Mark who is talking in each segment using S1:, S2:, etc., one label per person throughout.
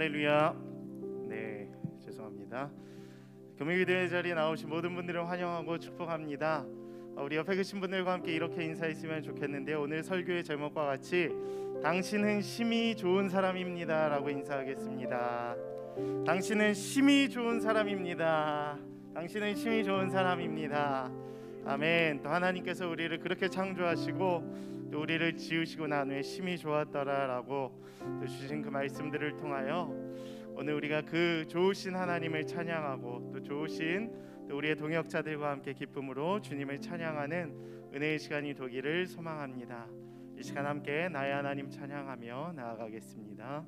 S1: 할렐루야. 네, 죄송합니다. 금요일의 자리에 나오신 모든 분들을 환영하고 축복합니다. 우리 옆에 계신 분들과 함께 이렇게 인사했으면 좋겠는데요. 오늘 설교의 제목과 같이 당신은 심히 좋은 사람입니다 라고 인사하겠습니다. 당신은 심히 좋은 사람입니다. 당신은 심히 좋은 사람입니다. 아멘. 또 하나님께서 우리를 그렇게 창조하시고 또 우리를 지으시고 난 후에 심히 좋았더라 라고 또 주신 그 말씀들을 통하여 오늘 우리가 그 좋으신 하나님을 찬양하고 또 좋으신 또 우리의 동역자들과 함께 기쁨으로 주님을 찬양하는 은혜의 시간이 되기를 소망합니다. 이 시간 함께 나의 하나님 찬양하며 나아가겠습니다.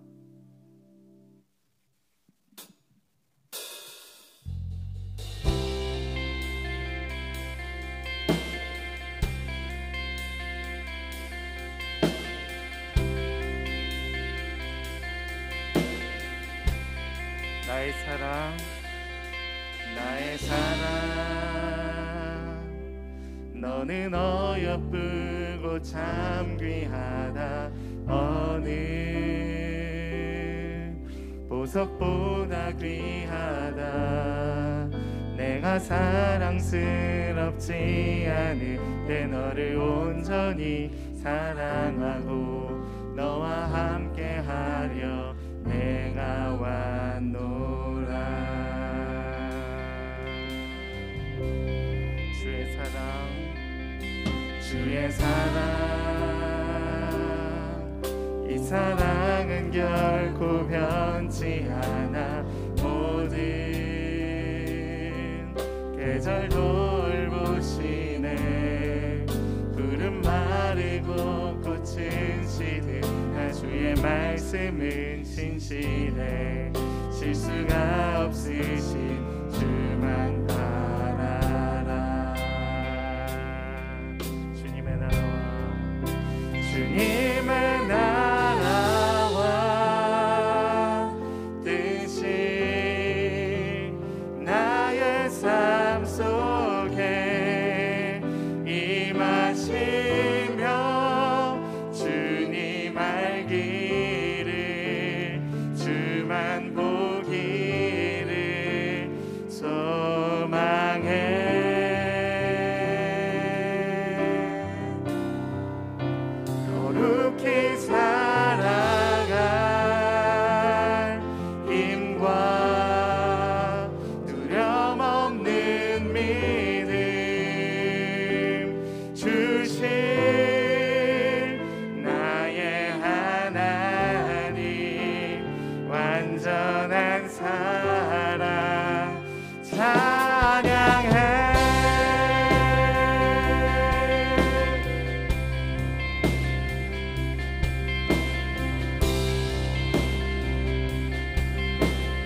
S1: 나의 사랑, 나의 사랑, 너는 어여쁘고 참 귀하다. 어느 보석보다 귀하다. 내가 사랑스럽지 않을 때 너를 온전히 사랑하고 너와 함께하려 내가 왔노라. 주의 사랑, 주의 사랑, 이 사랑은 결코 변치 않아. 모든 계절 돌보시네. 푸른 마르고 꽃은 시든 주의 말씀은 신실해. 실수가 없으신 주만 바라라. 주님의 나라와 주님의 나라와 뜻이 나의 삶 속에 임하시며 주님 알기를 주만 보기를 소망해. 거룩히 살아갈 힘과 두려움 없는 믿음 주신 나의 하나님 완전한 사랑 찬양해.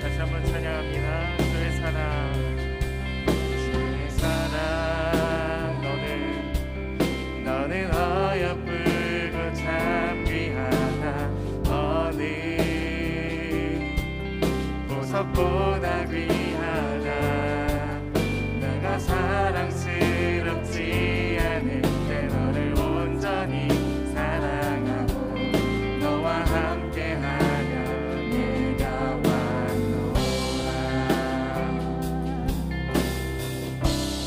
S1: 다시 한번 찬양합니다. 주의 사랑, 주의 사랑, 너는 어여쁘고 참 귀하다. 어느 보석보다 귀하다. 내가 사랑스럽지 않을 때 너를 온전히 사랑하고 너와 함께하며 내가 왔노라.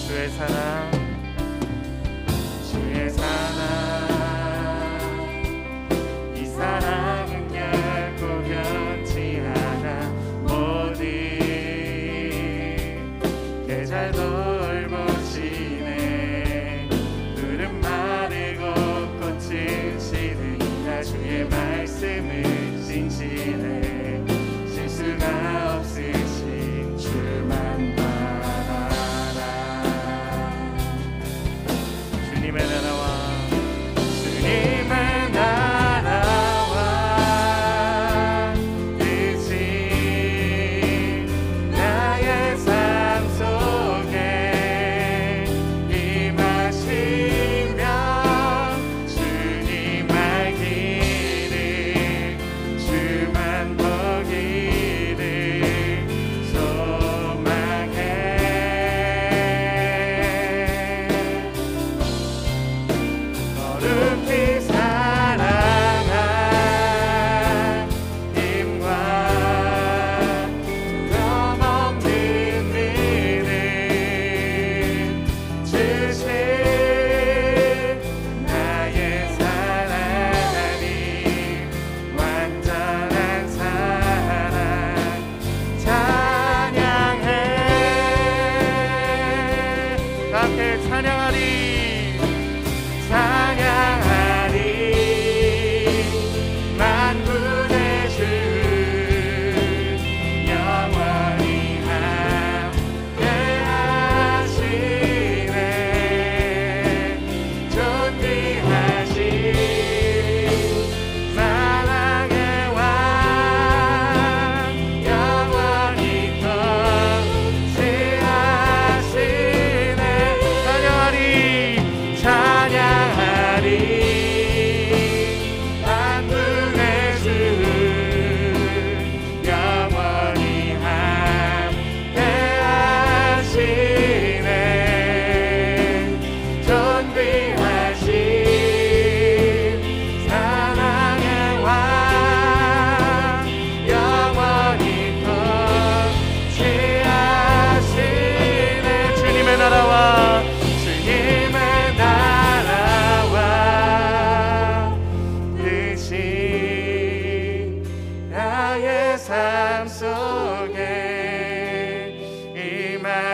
S1: 주의 사랑, 주의 사랑, 이 사랑은 결코 변치 않아. 모든 계절 돌보시네. 푸른 마르고 꽃은 시든다. 주의 말씀은 신실해. 실수가 없으신 주만 바라라. 주님의 나라와 주님의 나라와 뜻이 나의 삶 속에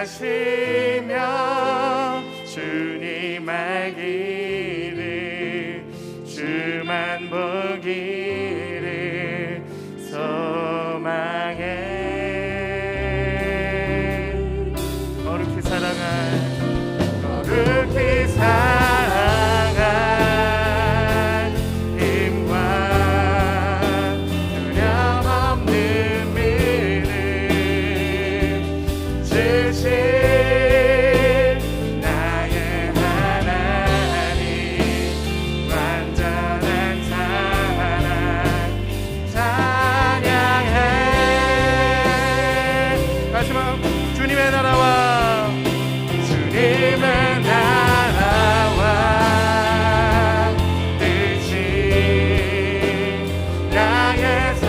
S1: 마시며 주님 알기를 주만 보기를 소망해. 거룩히 사랑한 힘과 두려움없는 믿음 주신 나의 하나님 완전한 사랑 찬양해. 마지막 주님의 나라와 주님의 나라와 뜻이 나의 삶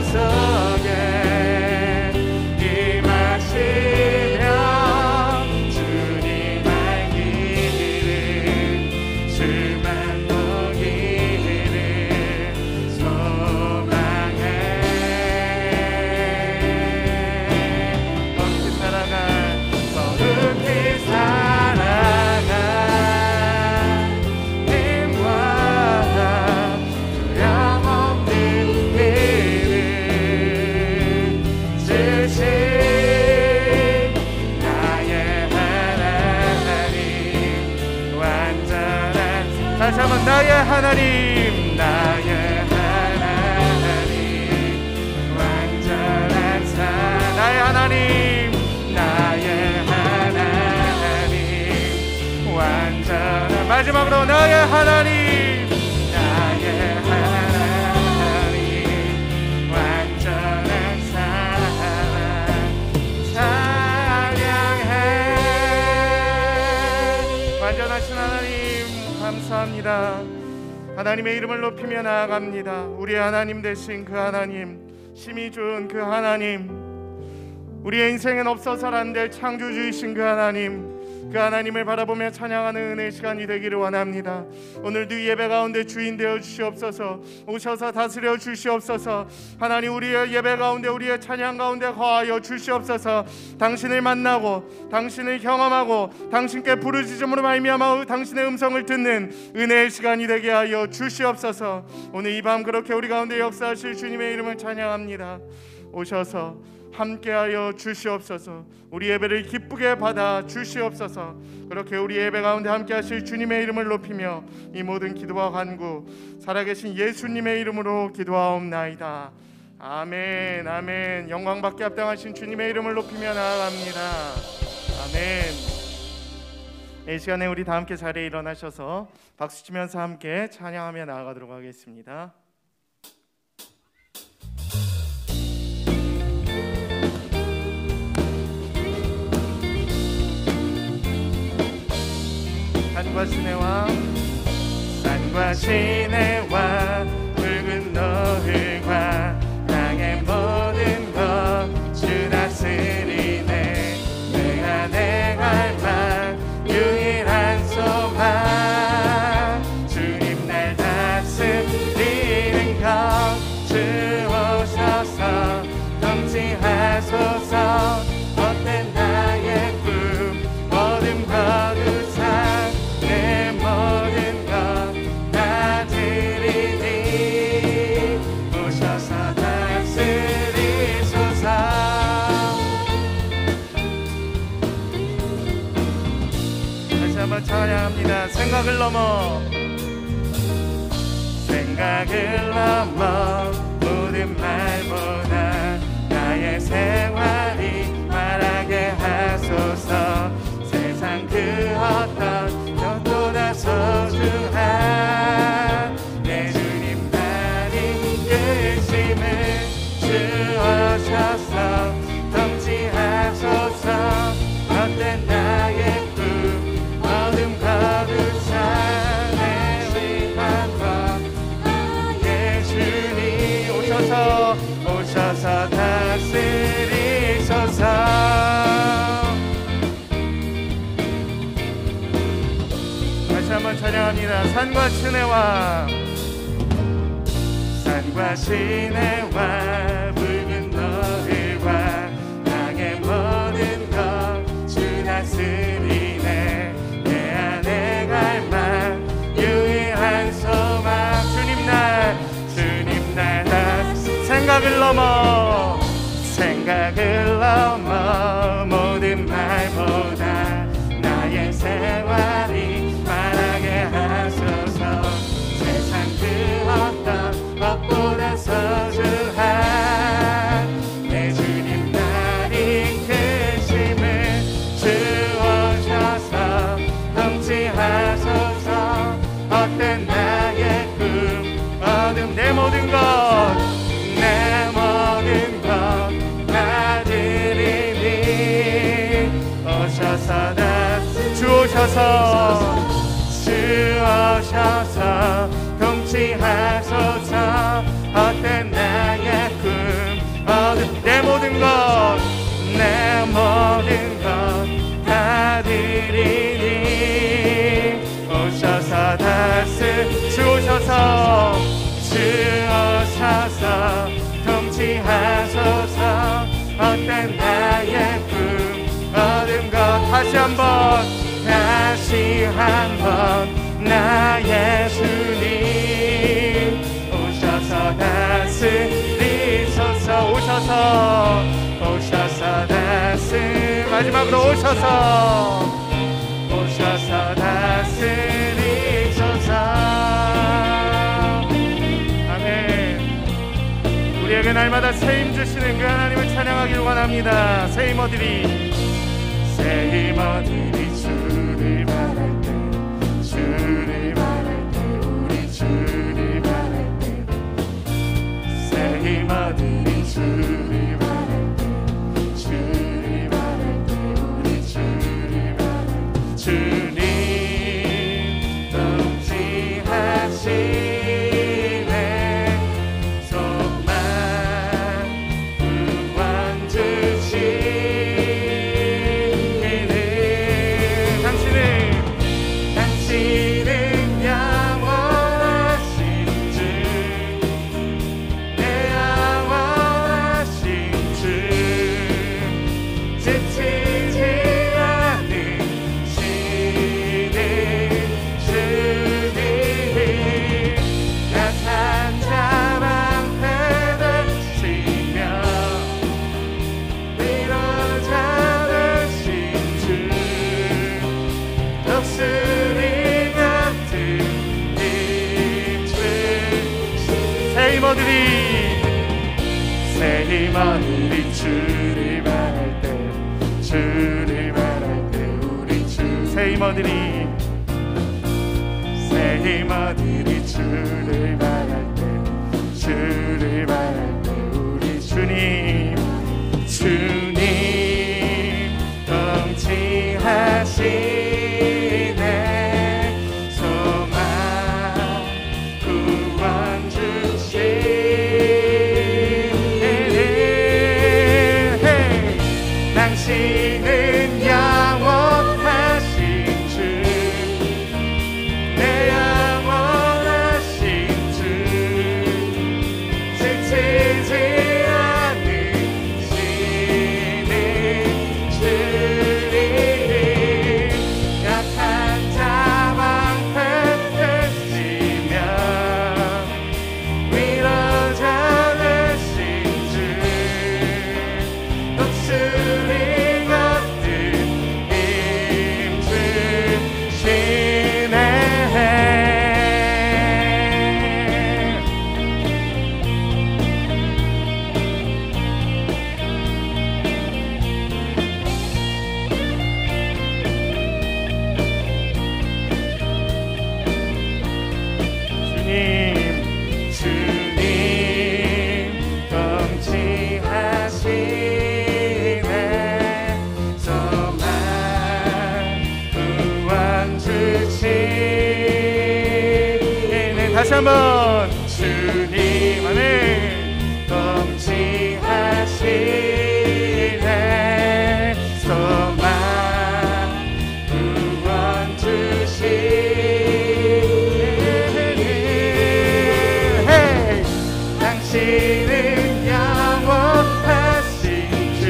S1: 속에 임하시며 주님 알기를 주만 보기를 소망해. 거룩히 살아가 거룩히 사랑한 힘과 두려움없는 믿음 주신 나의 하나님 완전한 다시 한번 나의 하나님 나의 하나님 완전한 사 나의 하나님 나의 하나님 완전한 마지막으로 나의 하나님 나의 하나님 완전한 사랑 찬양해. 완전하신 하나님 감사합니다. 하나님의 이름을 높이며 나아갑니다. 우리의 하나님 되신 그 하나님, 심히 좋은 그 하나님, 우리의 인생엔 없어서는 안 될 창조주이신 그 하나님, 그 하나님을 바라보며 찬양하는 은혜의 시간이 되기를 원합니다. 오늘도 이 예배 가운데 주인 되어 주시옵소서. 오셔서 다스려 주시옵소서. 하나님, 우리의 예배 가운데 우리의 찬양 가운데 거하여 주시옵소서. 당신을 만나고 당신을 경험하고 당신께 부르짖음으로 말미암아 당신의 음성을 듣는 은혜의 시간이 되게 하여 주시옵소서. 오늘 이 밤 그렇게 우리 가운데 역사하실 주님의 이름을 찬양합니다. 오셔서 함께하여 주시옵소서. 우리 예배를 기쁘게 받아 주시옵소서. 그렇게 우리 예배 가운데 함께하실 주님의 이름을 높이며 이 모든 기도와 간구 살아계신 예수님의 이름으로 기도하옵나이다. 아멘. 아멘. 영광받게 합당하신 주님의 이름을 높이며 나아갑니다. 아멘. 이 시간에 우리 다 함께 자리에 일어나셔서 박수치면서 함께 찬양하며 나아가도록 하겠습니다. 산과 시내와 붉은 노을과 땅의 모든 것 주 다스리네. 내 안에 갈망 유일한 소망 주님 날 다스리는 것 주 오셔서 통치하소서. 헛된 나의 꿈 모든 거두사 내 모든 것 다 드리니 오셔서 다스리소서. 다시 한번 찬양합니다. 생각을 넘어 모든 말보다 나의 생활이 말하게 하소서. 세상 그 어떤 것보다 소중한 내 주님만이 끝임을 주어셔서 통치하소서. 헛된 나의 꿈 어둠 거두사 내 위한 것 예수님 오셔서 다스리소서. 다시 한번 찬양합니다. 산과 시내와 붉은 노을과 땅의 모든 것 주 오셔서 주 오셔서 통치하소서. 헛된 나의 꿈 내 모든 것 다 드리니 오셔서 주 오셔서 통치하소서. 헛된 나의 꿈 모든 것 다시 한번 나의 주님 오셔서 다스리소서. 오셔서 마지막으로 오셔서 다스리소서. 아멘. 우리에게 날마다 세임 주시는 그 하나님을 찬양하길 원합니다. 세이머들이 주를 바랄 때 우리 주를 바랄 때 세이머들이 주를 바랄 때 우리 주를 바랄 때 주님 통치하시네 소망 구원 주시네 당신은 영원하신 주 내 영원하신 주 지치지 않으시는 주님 약한 자 방패 되시며 위로자 되신 주 독수리 같은 힘줄 세이머들이 주를 바랄 때 우리 주 세이머들이 주를 바랄 때 우리 주님 통치하시네 소망 구원 주시네 당신은 영원하신 주 내 영원하신 주 지치지 않으시는 주님 약한 자 방패 되시며 위로자 되신 주 독수리 같은 힘 주시네 주님 통치하시네 소망 구원 주시네 다시 한번 주님 아멘 통치하시네 소망 구원 주시네 당신은 영원하신 주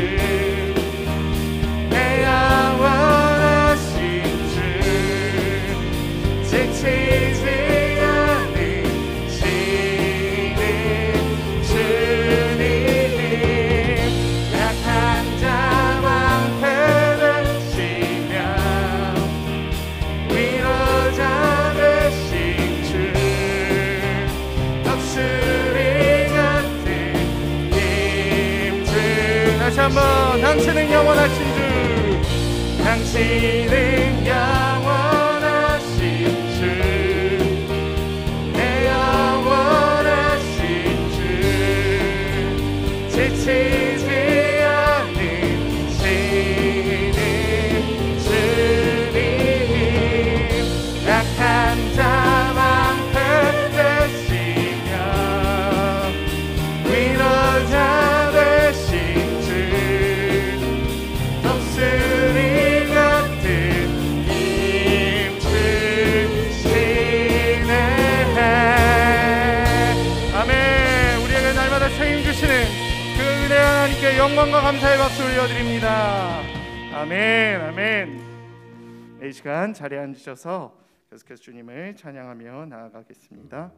S1: 내 영원하신 주 지치지 않으시는 주님 약한 자 방패 되시며 위로자 되신 주 독수리 같은 힘줄 다시 한번 당신은 영원하신 주 내 영원하신 주 지치지 않으시는 영광과 감사의 박수 올려드립니다. 아멘, 아멘. 이 시간 자리에 앉으셔서 계속해서 주님을 찬양하며 나아가겠습니다.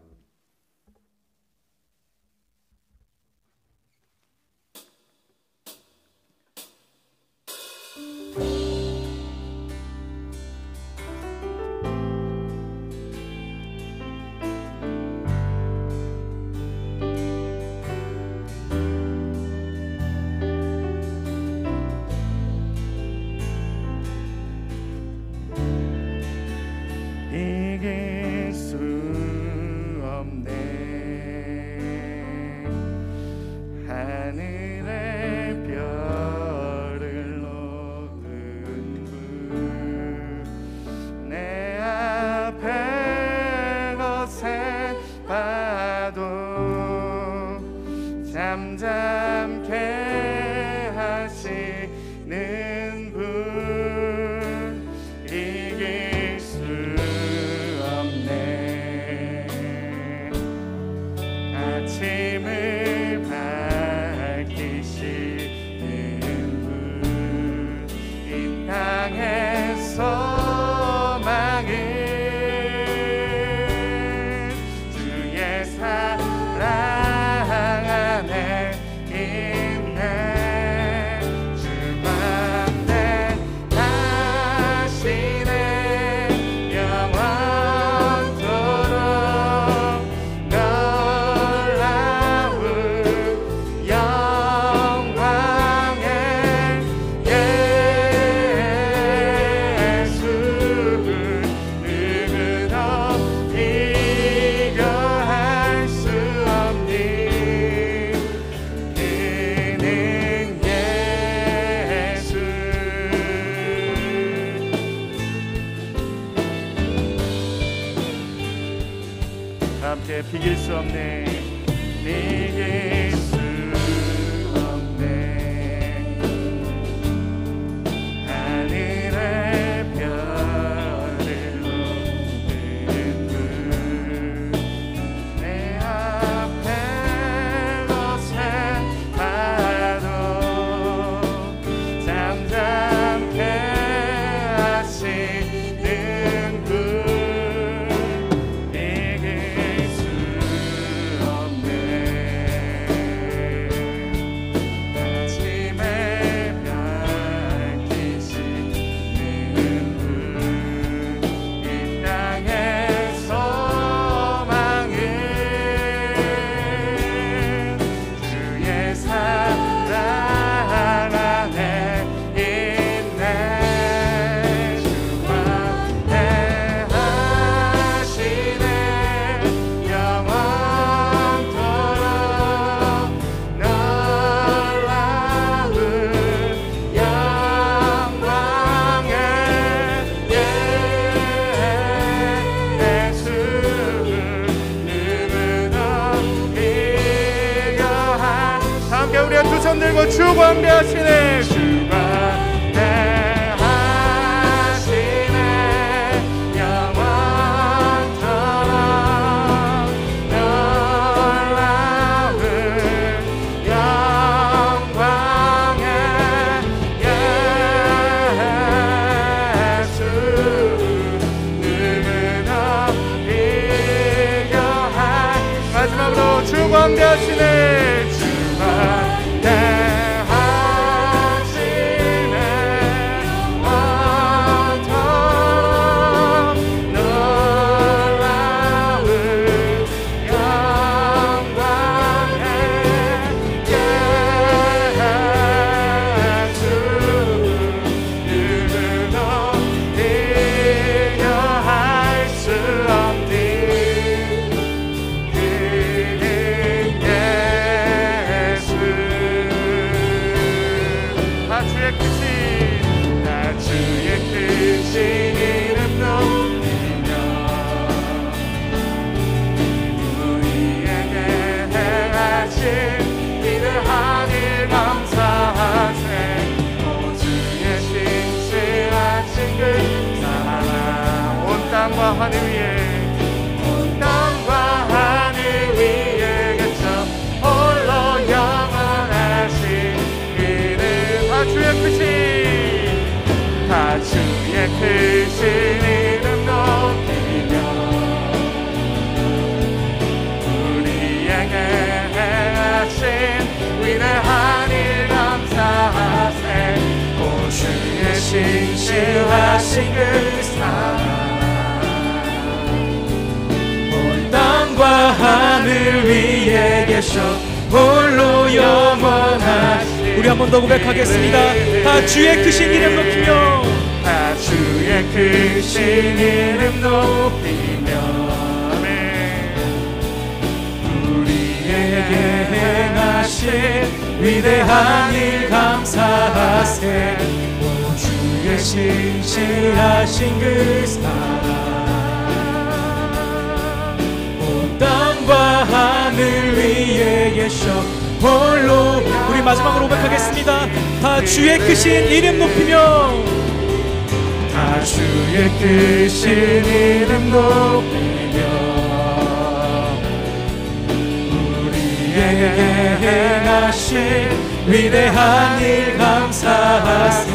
S1: 이길 수 없네 하늘의 별을 놓은 분 내 앞에 거센 파도 잠잠케 하시는 분 이길 수 아침을 밝히시는 분 이 땅의 소망은 주의 사랑 안에 있네 주만의 하시네 영원토록 함께 비길 수 없네 비길 수 없네 하늘의 별을 놓은 분 내 앞에 거센 파도 잠잠케 하시는 분 우리가 두 손 들고 주 광대하시네 주 광대하시네 영원토록 놀라운 영광의 예수 누구나 비교할 마지막으로 주 광대하시네 하늘 위에 온 땅과 하늘 위에 갇혀 홀로 영원하신 그 주의 크신 이름 높이며 우리에게 행하신 위대한 일 감사하세. 오 주의 신실하신 그 사랑 온 땅과 하늘 위에 계셔 홀로 영원하시.
S2: 우리 한 번 더 고백하겠습니다. 다 주의 크신 이름 높이며
S1: 다 주의 크신 이름 높이며 아멘. 우리에게 행하신 위대한 일 감사하세. 오 주의 신실하신 그 사랑 온 땅과 하늘 위에 계셔 홀로.
S2: 우리 마지막으로 고백하겠습니다. 다 주의 크신 이름 높이며
S1: 다 주의 크신 이름 높이며 우리에게 행하신 위대한 일 감사하세.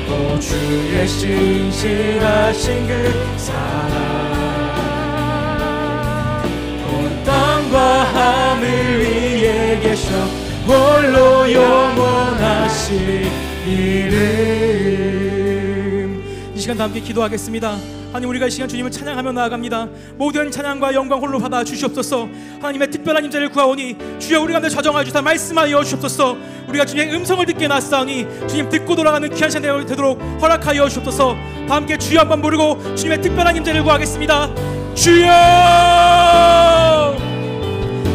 S1: 오 주의 신실하신 그 사랑 온 땅과 하늘 위에 계셔 홀로 영원하신 이름.
S2: 이 시간 다 함께 기도하겠습니다. 하나님, 우리가 이 시간 주님을 찬양하며 나아갑니다. 모든 찬양과 영광 홀로 받아 주시옵소서. 하나님의 특별한 임재를 구하오니 주여 우리 가운데 좌정하여 주사 말씀하여 주옵소서. 우리가 주님의 음성을 듣게 났사오니 주님 듣고 돌아가는 귀한 시간 되도록 허락하여 주옵소서. 다 함께 주여 한번 부르고 주님의 특별한 임재를 구하겠습니다. 주여!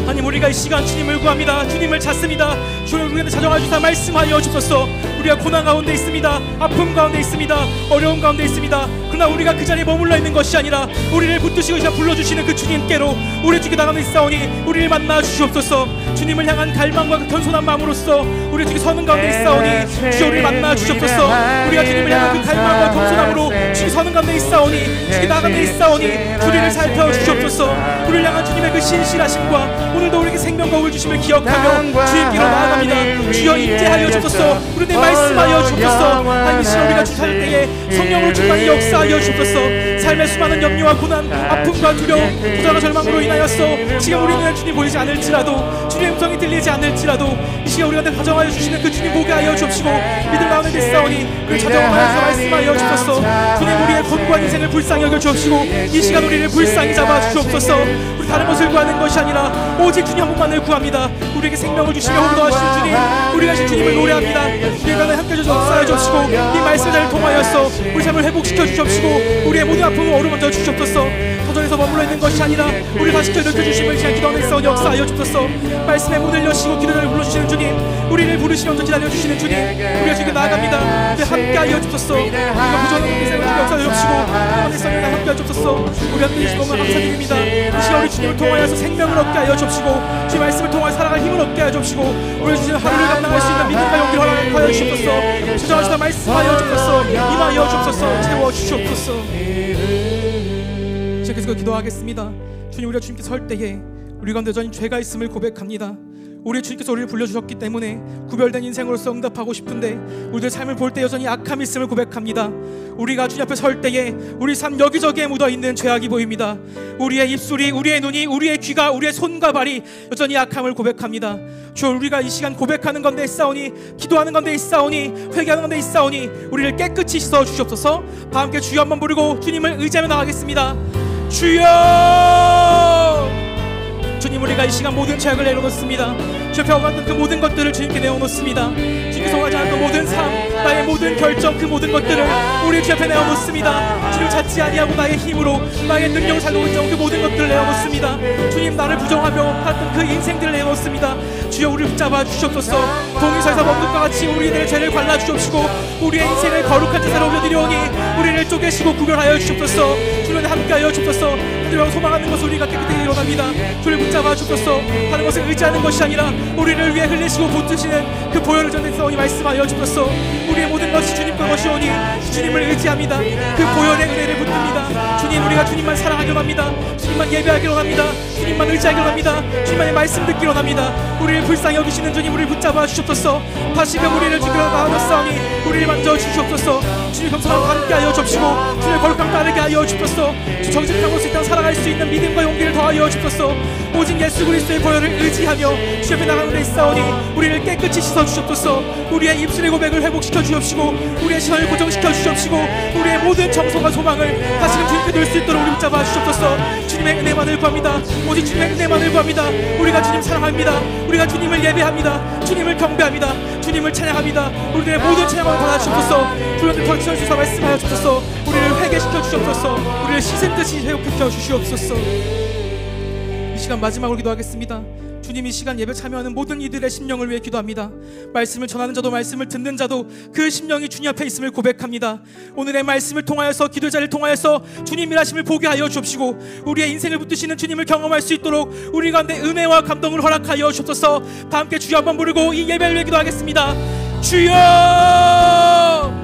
S2: 하나님, 우리가 이 시간 주님을 구합니다. 주님을 찾습니다. 주여 우리한테 자정하여 주사 말씀하여 주옵소서. 우리가 고난 가운데 있습니다. 아픔 가운데 있습니다. 어려움 가운데 있습니다. 그러나 우리가 그 자리에 머물러 있는 것이 아니라 우리를 붙드시고 불러주시는 그 주님께로 우리 주께 나가는 있사오니 우리를 만나 주시옵소서. 주님을 향한 갈망과 그 겸손한 마음으로써 우리 주께 서는 가운데 있사오니 주여 우리를 만나 주시옵소서. 우리가 주님을 향한 그 갈망과 겸손함으로 주께 서는 가운데 있사오니 주께 나가는 데 있사오니 우리를 살펴주시옵소서. 우리를 향한 주님의 그 신실하심과 오늘도 우리에게 생명과 울 주심을 기억하며 주님께로 나아갑니다. 주여 임재하여 주옵소서. 우리에게 말씀하여 주옵소서. 하나님, 이 시간 우리가 주 찾을 때에 성령으로 충만히 역사하여 주옵소서. 삶의 수많은 염려와 고난, 아픔과 두려움, 부정과 절망으로 인하여서 지금 우리 눈에 주님 보이지 않을지라도 주님의 음성이 들리지 않을지라도 이 시간 우리한테 가정하여 주시는 그 주님 보게 하여 주옵시고 믿을 마음에 믿사오니 그를 찾아오면서 말씀하여 주옵소서. 주님, 우리의 권고한 인생을 불쌍히 여겨 주옵시고 이 시간 우리를 불쌍히 잡아 주옵소서. 우리 다른 것을 구하는 것이 아니라 오직 주님 한 분만을 구합니다. 우리에게 생명을 주시며 호도하시는 주님, 우리가 신 주님을 노래합니다. 우리가 함께 역사하여 주옵시고 이 말씀을 통하여서 우리 삶을 회복시켜 주옵시고 우리의 모든 아픔을 어루만져 주옵소서. 터전에서 머물러 있는 것이 아니라 우리 다시 일으켜주심을 시간 기도하는 있어 역사하여 주옵소서. 말씀의 문을 여시고 기도를 불러주시는 주님, 우리를 부르시면서 기다려주시는 주님, 우리가 지금 나아갑니다. 네, 함께하여 주옵소서. 우리가 부정한 인생을 역사하여 주옵시고 하나님의 성령과 함께하여 주옵소서. 우리 함께 해주신 것만 감사드립니다. 이 시간 우리 주님을 통하여서 생명을 얻게 하여 주옵시고 주의 말씀을 통하여 살아갈 힘을 얻게 하여 주옵시고 우리 주시는 하루를 감당할 수 있는 믿음과 용기를 허락하여 주옵소서. 주장하시다 말씀하여 주옵소서. 임하여 주옵소서. 채워 주시옵소서. 계속 기도하겠습니다. 주님, 우리가 주님께 설 때에 우리 가운데 여전히 죄가 있음을 고백합니다. 우리 주님께서 우리를 불러주셨기 때문에 구별된 인생으로서 응답하고 싶은데 우리들 삶을 볼 때 여전히 악함이 있음을 고백합니다. 우리가 주님 앞에 설 때에 우리 삶 여기저기에 묻어있는 죄악이 보입니다. 우리의 입술이, 우리의 눈이, 우리의 귀가, 우리의 손과 발이 여전히 악함을 고백합니다. 주여, 우리가 이 시간 고백하는 건데 있사오니, 기도하는 건데 있사오니, 회개하는 건데 있사오니 우리를 깨끗이 씻어 주시옵소서. 다 함께 주여 한번 부르고 주님을 의지하며 나가겠습니다. 주여! 주님, 우리가 이 시간 모든 죄악을 내려놓습니다. 주 앞에 오갔던 그 모든 것들을 주님께 내어놓습니다. 주님께서 원하지 않는 모든 삶, 나의 모든 결정, 그 모든 것들을 우리 주 앞에 내어놓습니다. 주님 찾지 아니하고 나의 힘으로 나의 능력을 살고 있는 그 모든 것들을 내어놓습니다. 주님, 나를 부정하며 살았던 그 인생들을 내어놓습니다. 주여, 우리를 붙잡아 주시옵소서. 동의서에서 먹는 것과 같이 우리들의 죄를 발라 주옵시고 우리의 인생을 거룩한 제사로 올려드리오니 우리를 쪼개시고 구별하여 주옵소서. 주님, 함께하여 주옵소서. 하늘과 소망하는 것을 우리가 깨끗하게 일어납니다. 주를 붙잡아 주옵소서. 다른 것을 의지하는 것이 아니라 우리를 위해 흘리시고 붙드시는 그 보혈을 전해서오니 말씀하여 주옵소서. 우리의 모든 것이 주님 것이오니 주님을 의지합니다. 그 보혈의 은혜를 붙듭니다. 주님, 우리가 주님만 사랑하기로 합니다. 주님만 예배하기로 합니다. 주님만 의지하기로 합니다. 주님만의 말씀 듣기로 합니다. 우리를 불쌍히 여기시는 주님, 우리를 붙잡아 주시옵소서. 다시금 우리를 주께로 나아갔사오니 우리를 만져 주시옵소서. 주님의 겸손함과 함께하여 주옵시고 주님의 거룩함 따르게 하여 주옵소서. 주 정직함으로서 이 땅 살아갈 수 있는 믿음과 용기를 더하여 주옵소서. 오직 예수 그리스도의 보혈을 의지하며 주 옆에 나가는 데 있사오니 우리를 깨끗이 씻어 주옵소서. 우리의 입술의 고백을 회복시켜 주옵시고 우리의 시선을 고정시켜 주옵시고 우리의 모든 정성과 소망을 다시금 주님께 놓을 수 있도록 우리 붙잡아 주옵소서. 주님의 은혜만을 구합니다. 오직 주님의 은혜만을 구합니다. 우리가 주님 사랑합니다. 우리가 주님을 예배합니다. 주님을 경배합니다. 주님을 찬양합니다. 우리들의 모든 찬양을 받아 주옵소서. 불렀는 덜치어 주사 말씀하여 주옵소서. 우리를 회개시켜 주옵소서. 우리를 씻은 듯이 회복시켜 주시옵소서. 이 시간 마지막으로 기도하겠습니다. 주님, 이 시간 예배 참여하는 모든 이들의 심령을 위해 기도합니다. 말씀을 전하는 자도 말씀을 듣는 자도 그 심령이 주님 앞에 있음을 고백합니다. 오늘의 말씀을 통하여서 기도의 자리를 통하여서 주님 일하심을 보게 하여 주옵시고 우리의 인생을 붙드시는 주님을 경험할 수 있도록 우리 가운데 은혜와 감동을 허락하여 주옵소서. 다 함께 주여 한번 부르고 이 예배를 위해 기도하겠습니다. 주여!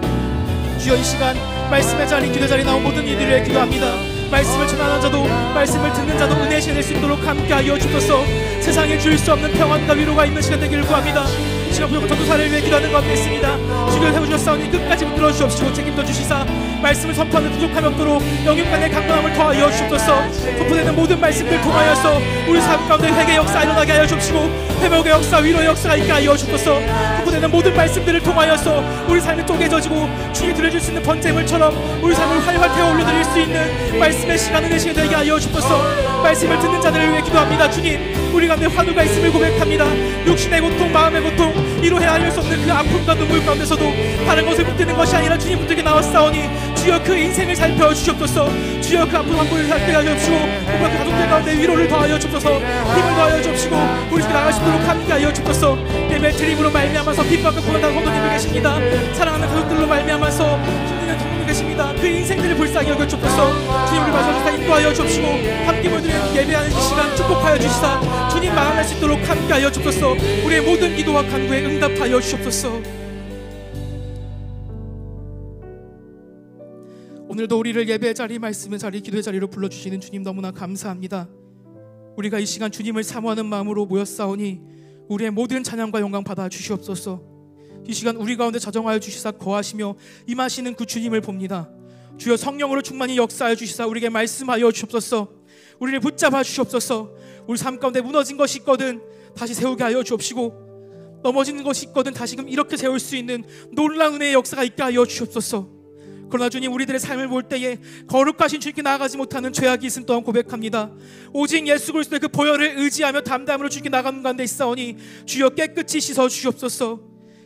S2: 주여, 이 시간 말씀의 자리 기도의 자리 나온 모든 이들을 위해 기도합니다. 말씀을 전하는 자도 말씀을 듣는 자도 은혜의 시간 될 수 있도록 함께하여 주옵소서. 세상에 줄 수 없는 평안과 위로가 있는 시간 되기를 구합니다. 이 시간 부족한 전도사를 위해 기도하는 가운데 있습니다. 주를 세워주셨사오니 끝까지 붙들어 주옵시고 책임져 주시사 말씀을 선포하는 부족함이 없도록 영육간의 강건함을 더하여 주옵소서. 선포되는 모든 말씀들 통하여서 우리 삶 가운데 회개 역사 일어나게 하여 주옵시고 회복의 역사, 위로의 역사가 있게 하여 주옵소서. 선포되는 모든 말씀들을 통하여서 우리 삶이 쪼개져지고 주님이 들려줄 수 있는 번제물처럼 우리 삶을 활활 태워 올려드릴 수 있는 말씀의 시간을 내시게 되게 하여 주옵소서. 말씀을 듣는 자들을 위해 기도합니다. 주님, 우리 가운데 환우가 있음을 고백합니다. 육신의 고통, 마음의 고통, 이로 헤아릴 수 없는 그 아픔과 눈물 가운데서도 다른 것을 붙드는 것이 아니라 주님 붙들게 나왔사오니 주여 그 인생을 살펴주시옵소서. 주여 그 아픔 한 분을 살게 하여 주시고 그 가족들 가운데 위로를 더하여 주옵소서. 힘을 더하여 주옵시고 우리 집에 나갈 수 있도록 함께 하여 주옵소서. 예배 드림으로 말미암아서 핍박과 고난당한 성도님들 계십니다. 사랑하는 가족들로 말미암아서 힘드는 성도님 계십니다. 그 인생들을 불쌍히 여겨 주옵소서. 주님, 우리 마셔주사 인도하여 주옵시고 함께 모여드리는 예배하는 이 시간 축복하여 주시사 주님 마음할 수 있도록 함께하여 주옵소서. 우리의 모든 기도와 간구에 응답하여 주옵소서. 오늘도 우리를 예배의 자리, 말씀의 자리, 기도의 자리로 불러주시는 주님 너무나 감사합니다. 우리가 이 시간 주님을 사모하는 마음으로 모였사오니 우리의 모든 찬양과 영광 받아 주시옵소서. 이 시간 우리 가운데 자정하여 주시사 거하시며 임하시는 그 주님을 봅니다. 주여 성령으로 충만히 역사하여 주시사 우리에게 말씀하여 주옵소서. 우리를 붙잡아 주시옵소서. 우리 삶 가운데 무너진 것이 있거든 다시 세우게 하여 주옵시고 넘어지는 것이 있거든 다시금 이렇게 세울 수 있는 놀라운 은혜의 역사가 있게 하여 주옵소서. 그러나 주님, 우리들의 삶을 볼 때에 거룩하신 주님께 나아가지 못하는 죄악이 있음 또한 고백합니다. 오직 예수 그리스도의 그 보혈을 의지하며 담담으로 주님께 나가는 가운데 있사오니 주여 깨끗이 씻어 주시옵소서.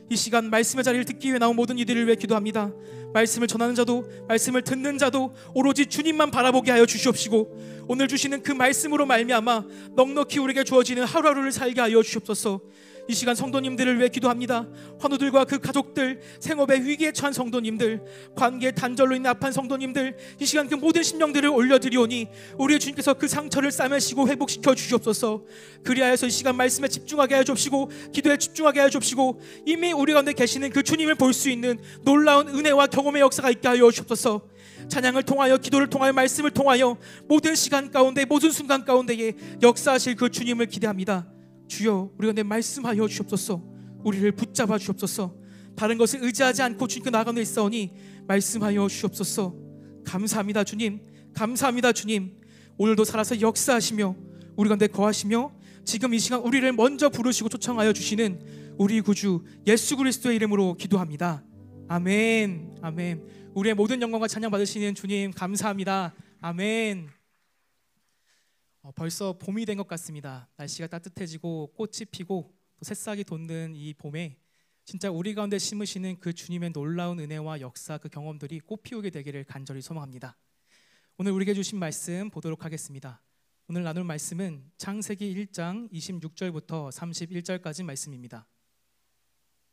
S2: 이 시간 말씀의 자리를 듣기 위해 나온 모든 이들을 위해 기도합니다. 말씀을 전하는 자도 말씀을 듣는 자도 오로지 주님만 바라보게 하여 주시옵시고 오늘 주시는 그 말씀으로 말미암아 넉넉히 우리에게 주어지는 하루하루를 살게 하여 주시옵소서. 이 시간 성도님들을 위해 기도합니다. 환우들과 그 가족들, 생업의 위기에 처한 성도님들, 관계의 단절로 인해 아픈 성도님들, 이 시간 그 모든 심령들을 올려드리오니 우리의 주님께서 그 상처를 싸매시고 회복시켜 주시옵소서. 그리하여서 이 시간 말씀에 집중하게 하여 주옵시고 기도에 집중하게 하여 주옵시고 이미 우리 가운데 계시는 그 주님을 볼 수 있는 놀라운 은혜와 경험의 역사가 있게 하여 주옵소서. 찬양을 통하여 기도를 통하여 말씀을 통하여 모든 시간 가운데 모든 순간 가운데에 역사하실 그 주님을 기대합니다. 주여, 우리가 내 말씀하여 주옵소서. 우리를 붙잡아 주옵소서. 다른 것을 의지하지 않고 주님께 나아가는 있사오니 말씀하여 주옵소서. 감사합니다 주님, 감사합니다 주님. 오늘도 살아서 역사하시며 우리 가운데 거하시며 지금 이 시간 우리를 먼저 부르시고 초청하여 주시는 우리 구주 예수 그리스도의 이름으로 기도합니다. 아멘. 아멘. 우리의 모든 영광과 찬양 받으시는 주님 감사합니다. 아멘. 벌써 봄이 된 것 같습니다. 날씨가 따뜻해지고 꽃이 피고 또 새싹이 돋는 이 봄에 진짜 우리 가운데 심으시는 그 주님의 놀라운 은혜와 역사, 그 경험들이 꽃 피우게 되기를 간절히 소망합니다. 오늘 우리에게 주신 말씀 보도록 하겠습니다. 오늘 나눌 말씀은 창세기 1장 26절부터 31절까지 말씀입니다.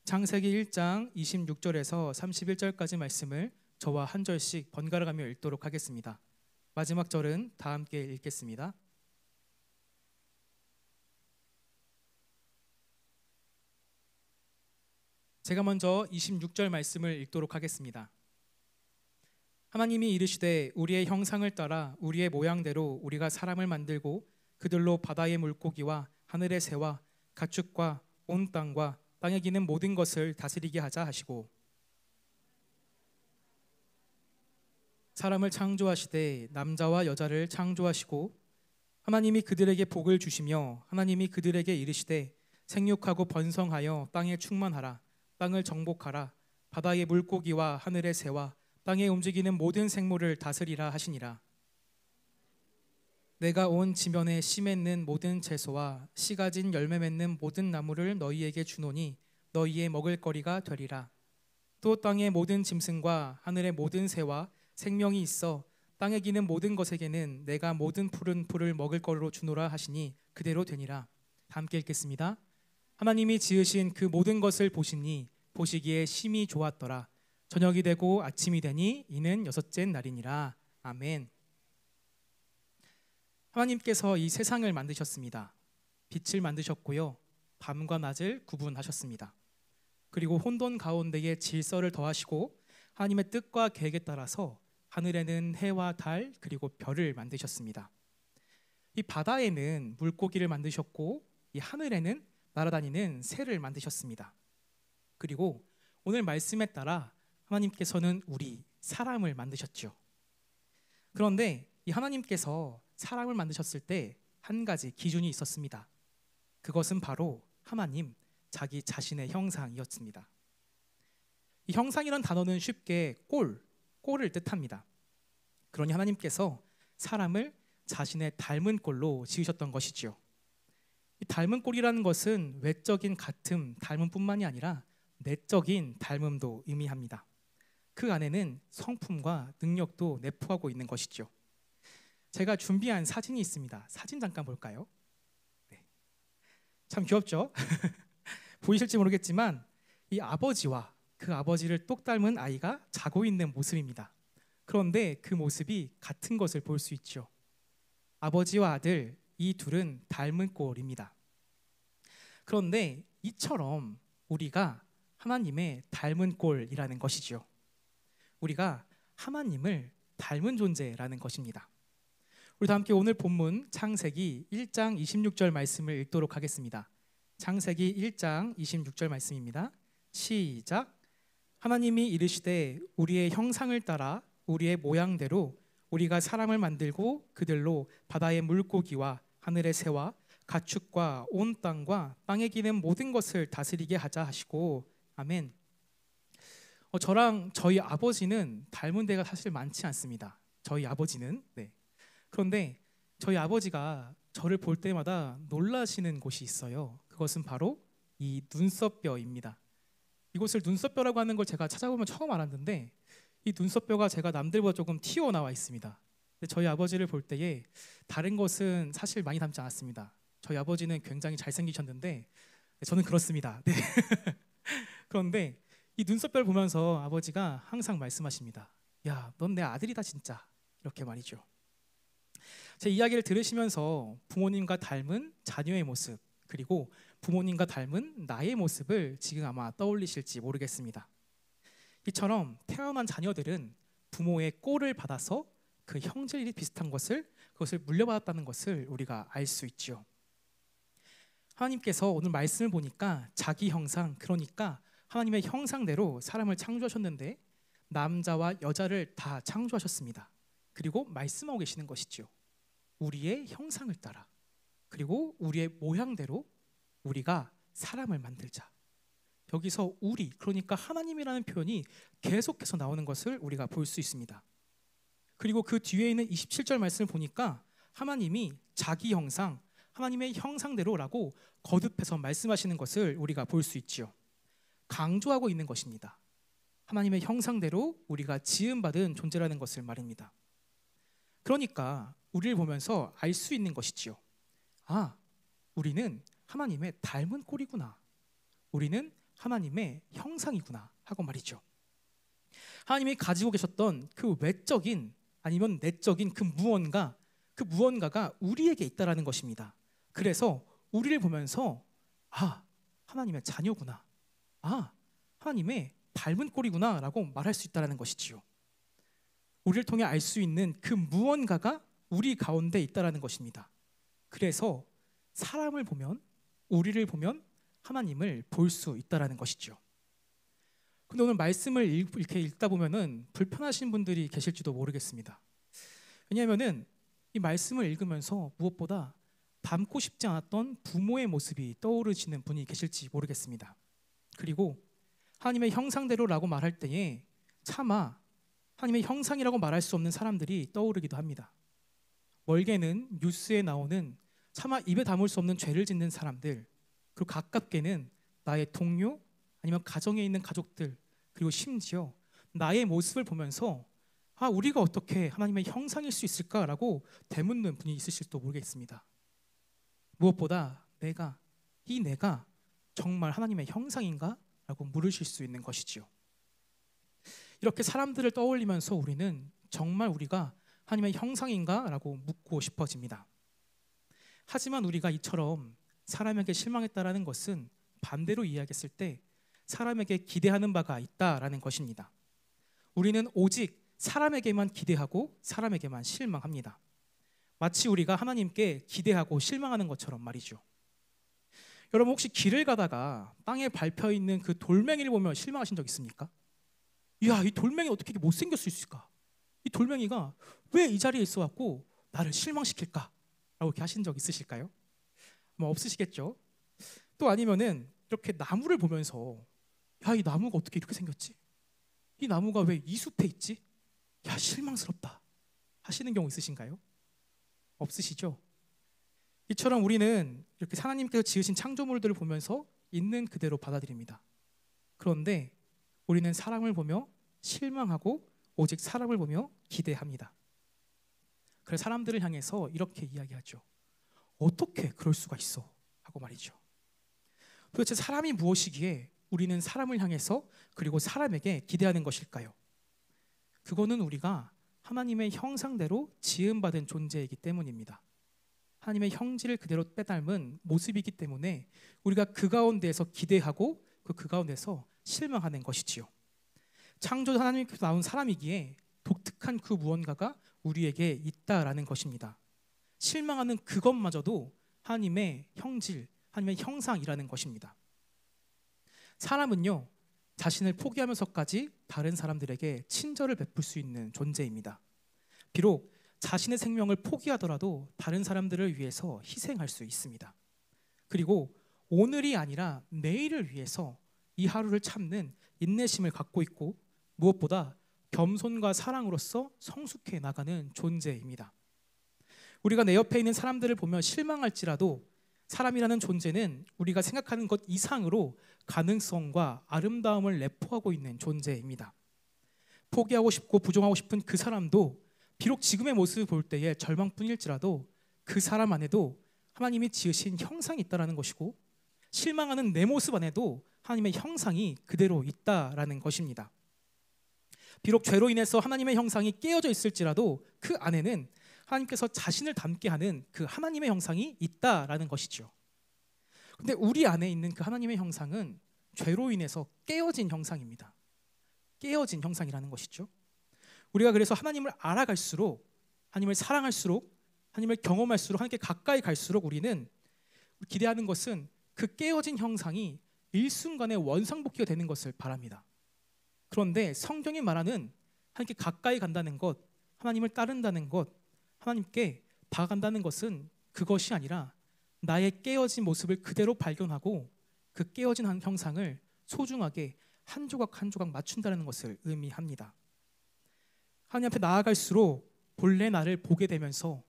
S2: 창세기 1장 26절에서 31절까지 말씀을 저와 한 절씩 번갈아 가며 읽도록 하겠습니다. 마지막 절은 다 함께 읽겠습니다. 제가 먼저 26절 말씀을 읽도록 하겠습니다. 하나님이 이르시되 우리의 형상을 따라 우리의 모양대로 우리가 사람을 만들고 그들로 바다의 물고기와 하늘의 새와 가축과 온 땅과 땅에 기는 모든 것을 다스리게 하자 하시고 사람을 창조하시되 남자와 여자를 창조하시고 하나님이 그들에게 복을 주시며 하나님이 그들에게 이르시되 생육하고 번성하여 땅에 충만하라. 땅을 정복하라. 바다의 물고기와 하늘의 새와 땅에 움직이는 모든 생물을 다스리라 하시니라. 내가 온 지면에 씨 맺는 모든 채소와 씨 가진 열매 맺는 모든 나무를 너희에게 주노니 너희의 먹을거리가 되리라. 또 땅의 모든 짐승과 하늘의 모든 새와 생명이 있어 땅에 기는 모든 것에게는 내가 모든 푸른 풀을 먹을 거로 주노라 하시니 그대로 되니라. 함께 읽겠습니다. 하나님이 지으신 그 모든 것을 보시니 보시기에 심히 좋았더라. 저녁이 되고 아침이 되니 이는 여섯째 날이니라. 아멘. 하나님께서 이 세상을 만드셨습니다. 빛을 만드셨고요. 밤과 낮을 구분하셨습니다. 그리고 혼돈 가운데에 질서를 더하시고 하나님의 뜻과 계획에 따라서 하늘에는 해와 달 그리고 별을 만드셨습니다. 이 바다에는 물고기를 만드셨고 이 하늘에는 날아다니는 새를 만드셨습니다. 그리고 오늘 말씀에 따라 하나님께서는 우리 사람을 만드셨죠. 그런데 이 하나님께서 사람을 만드셨을 때 한 가지 기준이 있었습니다. 그것은 바로 하나님 자기 자신의 형상이었습니다. 이 형상이란 단어는 쉽게 꼴을 뜻합니다. 그러니 하나님께서 사람을 자신의 닮은 꼴로 지으셨던 것이지요. 이 닮은 꼴이라는 것은 외적인 같음, 닮음뿐만이 아니라 내적인 닮음도 의미합니다. 그 안에는 성품과 능력도 내포하고 있는 것이죠. 제가 준비한 사진이 있습니다. 사진 잠깐 볼까요? 네. 참 귀엽죠? 보이실지 모르겠지만 이 아버지와 그 아버지를 똑 닮은 아이가 자고 있는 모습입니다. 그런데 그 모습이 같은 것을 볼 수 있죠. 아버지와 아들 이 둘은 닮은 꼴입니다. 그런데 이처럼 우리가 하나님의 닮은 꼴이라는 것이죠. 우리가 하나님을 닮은 존재라는 것입니다. 우리 다 함께 오늘 본문 창세기 1장 26절 말씀을 읽도록 하겠습니다. 창세기 1장 26절 말씀입니다. 시작. 하나님이 이르시되 우리의 형상을 따라 우리의 모양대로 우리가 사람을 만들고 그들로 바다의 물고기와 하늘의 새와 가축과 온 땅과 땅에 기는 모든 것을 다스리게 하자 하시고 아멘. 저랑 저희 아버지는 닮은 데가 사실 많지 않습니다. 저희 아버지는 그런데 저희 아버지가 저를 볼 때마다 놀라시는 곳이 있어요. 그것은 바로 이 눈썹뼈입니다. 이곳을 눈썹뼈라고 하는 걸 제가 찾아보면 처음 알았는데 이 눈썹뼈가 제가 남들보다 조금 튀어나와 있습니다. 근데 저희 아버지를 볼 때에 다른 것은 사실 많이 닮지 않았습니다. 저희 아버지는 굉장히 잘생기셨는데 저는 그렇습니다. 네. 그런데 이 눈썹뼈를 보면서 아버지가 항상 말씀하십니다. 야, 넌 내 아들이다 진짜. 이렇게 말이죠. 제 이야기를 들으시면서 부모님과 닮은 자녀의 모습 그리고 부모님과 닮은 나의 모습을 지금 아마 떠올리실지 모르겠습니다. 이처럼 태어난 자녀들은 부모의 꼴을 받아서 그 형질이 비슷한 그것을 물려받았다는 것을 우리가 알 수 있죠. 하나님께서 오늘 말씀을 보니까 자기 형상, 그러니까 하나님의 형상대로 사람을 창조하셨는데 남자와 여자를 다 창조하셨습니다. 그리고 말씀하고 계시는 것이죠. 우리의 형상을 따라 그리고 우리의 모양대로 우리가 사람을 만들자. 여기서 우리, 그러니까 하나님이라는 표현이 계속해서 나오는 것을 우리가 볼 수 있습니다. 그리고 그 뒤에 있는 27절 말씀을 보니까 하나님이 자기 형상, 하나님의 형상대로라고 거듭해서 말씀하시는 것을 우리가 볼 수 있지요. 강조하고 있는 것입니다. 하나님의 형상대로 우리가 지음받은 존재라는 것을 말입니다. 그러니까 우리를 보면서 알 수 있는 것이지요. 아, 우리는 하나님의 닮은 꼴이구나. 우리는 하나님의 형상이구나 하고 말이죠. 하나님이 가지고 계셨던 그 외적인 아니면 내적인 그 무언가가 우리에게 있다라는 것입니다. 그래서 우리를 보면서 아, 하나님의 자녀구나. 아, 하나님의 닮은 꼴이구나 라고 말할 수 있다는 것이지요. 우리를 통해 알 수 있는 그 무언가가 우리 가운데 있다는 것입니다. 그래서 사람을 보면, 우리를 보면 하나님을 볼 수 있다는 것이죠. 근데 오늘 말씀을 이렇게 읽다 보면은 불편하신 분들이 계실지도 모르겠습니다. 왜냐하면은 이 말씀을 읽으면서 무엇보다 닮고 싶지 않았던 부모의 모습이 떠오르시는 분이 계실지 모르겠습니다. 그리고 하나님의 형상대로라고 말할 때에 차마 하나님의 형상이라고 말할 수 없는 사람들이 떠오르기도 합니다. 멀게는 뉴스에 나오는 차마 입에 담을 수 없는 죄를 짓는 사람들, 그리고 가깝게는 나의 동료 아니면 가정에 있는 가족들, 그리고 심지어 나의 모습을 보면서 우리가 어떻게 하나님의 형상일 수 있을까라고 되묻는 분이 있으실지도 모르겠습니다. 무엇보다 내가 정말 하나님의 형상인가? 라고 물으실 수 있는 것이지요. 이렇게 사람들을 떠올리면서 우리는 정말 우리가 하나님의 형상인가? 라고 묻고 싶어집니다. 하지만 우리가 이처럼 사람에게 실망했다라는 것은 반대로 이야기했을 때 사람에게 기대하는 바가 있다라는 것입니다. 우리는 오직 사람에게만 기대하고 사람에게만 실망합니다. 마치 우리가 하나님께 기대하고 실망하는 것처럼 말이죠. 여러분 혹시 길을 가다가 땅에 밟혀 있는 그 돌멩이를 보며 실망하신 적 있습니까? 이야, 이 돌멩이 어떻게 이렇게 못생길 수 있을까? 이 돌멩이가 왜 이 자리에 있어갖고 나를 실망시킬까? 라고 이렇게 하신 적 있으실까요? 뭐 없으시겠죠? 또 아니면은 이렇게 나무를 보면서 이 나무가 어떻게 이렇게 생겼지? 이 나무가 왜 이 숲에 있지? 야, 실망스럽다 하시는 경우 있으신가요? 없으시죠? 이처럼 우리는 이렇게 하나님께서 지으신 창조물들을 보면서 있는 그대로 받아들입니다. 그런데 우리는 사람을 보며 실망하고 오직 사람을 보며 기대합니다. 그래서 사람들을 향해서 이렇게 이야기하죠. 어떻게 그럴 수가 있어? 하고 말이죠. 도대체 사람이 무엇이기에 우리는 사람을 향해서 그리고 사람에게 기대하는 것일까요? 그거는 우리가 하나님의 형상대로 지음받은 존재이기 때문입니다. 하나님의 형질을 그대로 빼닮은 모습이기 때문에 우리가 그 가운데에서 기대하고 그 가운데서 실망하는 것이지요. 창조 하나님께서 나온 사람이기에 독특한 그 무언가가 우리에게 있다라는 것입니다. 실망하는 그것마저도 하나님의 형질, 하나님의 형상이라는 것입니다. 사람은요, 자신을 포기하면서까지 다른 사람들에게 친절을 베풀 수 있는 존재입니다. 비록 자신의 생명을 포기하더라도 다른 사람들을 위해서 희생할 수 있습니다. 그리고 오늘이 아니라 내일을 위해서 이 하루를 참는 인내심을 갖고 있고 무엇보다 겸손과 사랑으로서 성숙해 나가는 존재입니다. 우리가 내 옆에 있는 사람들을 보며 실망할지라도 사람이라는 존재는 우리가 생각하는 것 이상으로 가능성과 아름다움을 내포하고 있는 존재입니다. 포기하고 싶고 부정하고 싶은 그 사람도 비록 지금의 모습을 볼 때에 절망뿐일지라도 그 사람 안에도 하나님이 지으신 형상이 있다라는 것이고 실망하는 내 모습 안에도 하나님의 형상이 그대로 있다라는 것입니다. 비록 죄로 인해서 하나님의 형상이 깨어져 있을지라도 그 안에는 하나님께서 자신을 닮게 하는 그 하나님의 형상이 있다라는 것이죠. 근데 우리 안에 있는 그 하나님의 형상은 죄로 인해서 깨어진 형상입니다. 깨어진 형상이라는 것이죠. 우리가 그래서 하나님을 알아갈수록, 하나님을 사랑할수록, 하나님을 경험할수록, 하나님께 가까이 갈수록 우리는 기대하는 것은 그 깨어진 형상이 일순간에 원상복귀가 되는 것을 바랍니다. 그런데 성경이 말하는 하나님께 가까이 간다는 것, 하나님을 따른다는 것, 하나님께 다가간다는 것은 그것이 아니라 나의 깨어진 모습을 그대로 발견하고 그 깨어진 형상을 소중하게 한 조각 한 조각 맞춘다는 것을 의미합니다. 하나님 앞에 나아갈수록 본래 나를 보게 되면서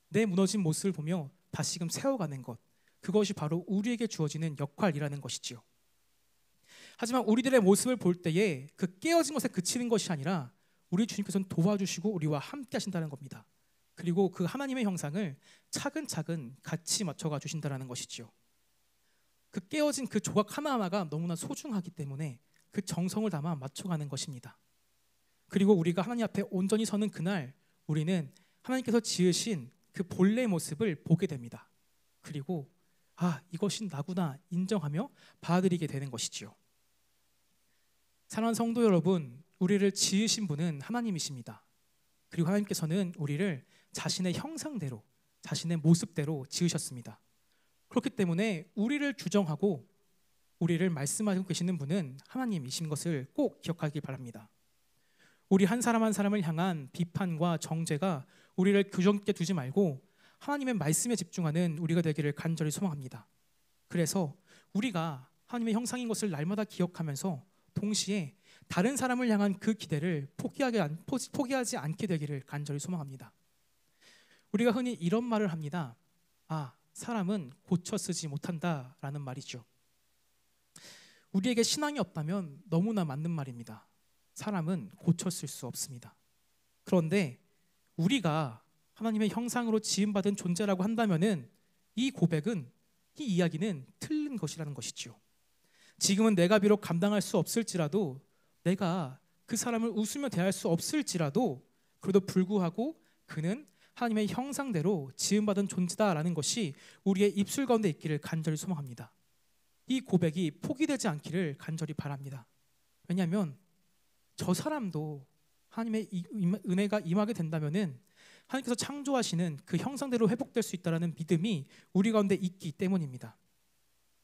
S2: 내 무너진 모습을 보며 다시금 세워가는 것, 그것이 바로 우리에게 주어지는 역할이라는 것이지요. 하지만 우리들의 모습을 볼 때에 그 깨어진 것에 그치는 것이 아니라 우리 주님께서는 도와주시고 우리와 함께 하신다는 겁니다. 그리고 그 하나님의 형상을 차근차근 같이 맞춰가 주신다는 것이지요. 그 깨어진 그 조각 하나하나가 너무나 소중하기 때문에 그 정성을 담아 맞춰가는 것입니다. 그리고 우리가 하나님 앞에 온전히 서는 그날 우리는 하나님께서 지으신 그 본래의 모습을 보게 됩니다. 그리고 이것이 나구나 인정하며 받아들이게 되는 것이지요. 사랑하는 성도 여러분, 우리를 지으신 분은 하나님이십니다. 그리고 하나님께서는 우리를 자신의 형상대로, 자신의 모습대로 지으셨습니다. 그렇기 때문에 우리를 규정하고 우리를 말씀하고 계시는 분은 하나님이신 것을 꼭 기억하기 바랍니다. 우리 한 사람 한 사람을 향한 비판과 정죄가 우리를 규정있게 두지 말고 하나님의 말씀에 집중하는 우리가 되기를 간절히 소망합니다. 그래서 우리가 하나님의 형상인 것을 날마다 기억하면서 동시에 다른 사람을 향한 그 기대를 포기하지 않게 되기를 간절히 소망합니다. 우리가 흔히 이런 말을 합니다. 사람은 고쳐 쓰지 못한다라는 말이죠. 우리에게 신앙이 없다면 너무나 맞는 말입니다. 사람은 고쳐 쓸 수 없습니다. 그런데 우리가 하나님의 형상으로 지음받은 존재라고 한다면은 이 고백은, 이 이야기는 틀린 것이라는 것이죠. 지금은 내가 비록 감당할 수 없을지라도, 내가 그 사람을 웃으며 대할 수 없을지라도, 그래도 불구하고 그는 하나님의 형상대로 지음받은 존재다라는 것이 우리의 입술 가운데 있기를 간절히 소망합니다. 이 고백이 포기되지 않기를 간절히 바랍니다. 왜냐하면 저 사람도 하나님의 은혜가 임하게 된다면은 하나님께서 창조하시는 그 형상대로 회복될 수 있다는 믿음이 우리 가운데 있기 때문입니다.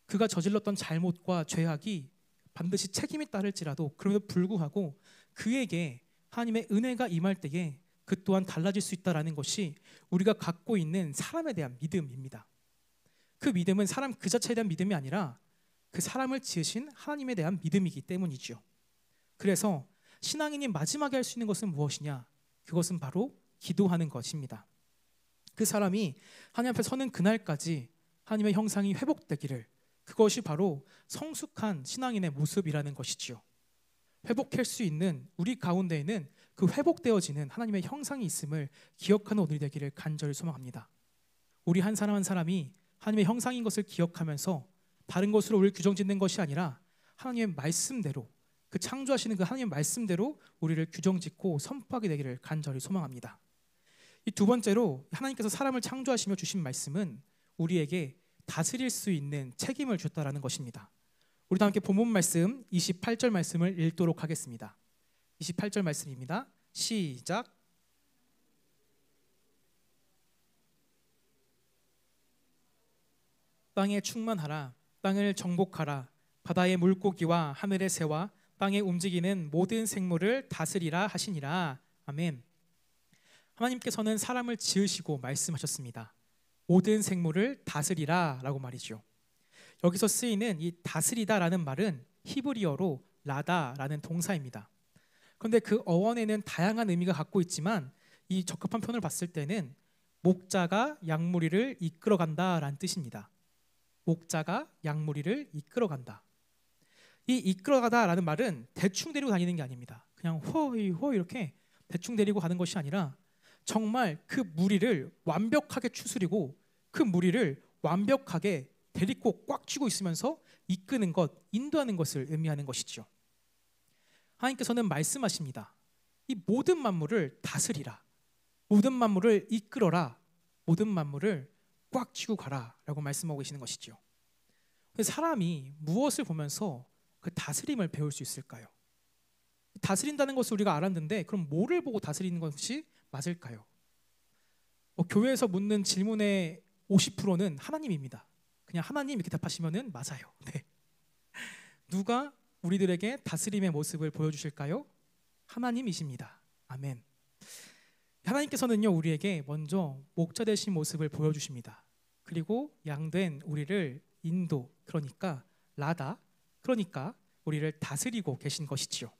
S2: 그가 저질렀던 잘못과 죄악이 반드시 책임이 따를지라도 그럼에도 불구하고 그에게 하나님의 은혜가 임할 때에 그 또한 달라질 수 있다는 것이 우리가 갖고 있는 사람에 대한 믿음입니다. 그 믿음은 사람 그 자체에 대한 믿음이 아니라 그 사람을 지으신 하나님에 대한 믿음이기 때문이죠. 그래서 신앙인이 마지막에 할 수 있는 것은 무엇이냐? 그것은 바로 기도하는 것입니다. 그 사람이 하나님 앞에 서는 그날까지 하나님의 형상이 회복되기를, 그것이 바로 성숙한 신앙인의 모습이라는 것이지요. 회복할 수 있는 우리 가운데에는 그 회복되어지는 하나님의 형상이 있음을 기억하는 오늘이 되기를 간절히 소망합니다. 우리 한 사람 한 사람이 하나님의 형상인 것을 기억하면서 다른 것으로 우리를 규정짓는 것이 아니라 하나님의 말씀대로, 그 창조하시는 그 하나님의 말씀대로 우리를 규정짓고 선포하게 되기를 간절히 소망합니다. 이 두 번째로 하나님께서 사람을 창조하시며 주신 말씀은 우리에게 다스릴 수 있는 책임을 줬다라는 것입니다. 우리 다 함께 본문 말씀 28절 말씀을 읽도록 하겠습니다. 28절 말씀입니다. 시작. 땅에 충만하라. 땅을 정복하라. 바다의 물고기와 하늘의 새와 땅에 움직이는 모든 생물을 다스리라 하시니라. 아멘. 하나님께서는 사람을 지으시고 말씀하셨습니다. 모든 생물을 다스리라 라고 말이죠. 여기서 쓰이는 이 다스리다라는 말은 히브리어로 라다라는 동사입니다. 그런데 그 어원에는 다양한 의미가 갖고 있지만 이 적합한 표현을 봤을 때는 목자가 양무리를 이끌어간다라는 뜻입니다. 목자가 양무리를 이끌어간다. 이 이끌어가다라는 말은 대충 데리고 다니는 게 아닙니다. 그냥 호이 이렇게 대충 데리고 가는 것이 아니라 정말 그 무리를 완벽하게 추스리고 그 무리를 완벽하게 데리고 꽉 쥐고 있으면서 이끄는 것, 인도하는 것을 의미하는 것이죠. 하나님께서는 말씀하십니다. 이 모든 만물을 다스리라. 모든 만물을 이끌어라. 모든 만물을 꽉 쥐고 가라 라고 말씀하고 계시는 것이죠. 사람이 무엇을 보면서 그 다스림을 배울 수 있을까요? 다스린다는 것을 우리가 알았는데 그럼 뭐를 보고 다스리는 것이 맞을까요? 교회에서 묻는 질문의 50%는 하나님입니다. 그냥 하나님 이렇게 답하시면은 맞아요. 네. 누가 우리들에게 다스림의 모습을 보여주실까요? 하나님이십니다. 아멘. 하나님께서는요 우리에게 먼저 목자 되신 모습을 보여주십니다. 그리고 양된 우리를 인도, 그러니까 라다, 그러니까 우리를 다스리고 계신 것이지요.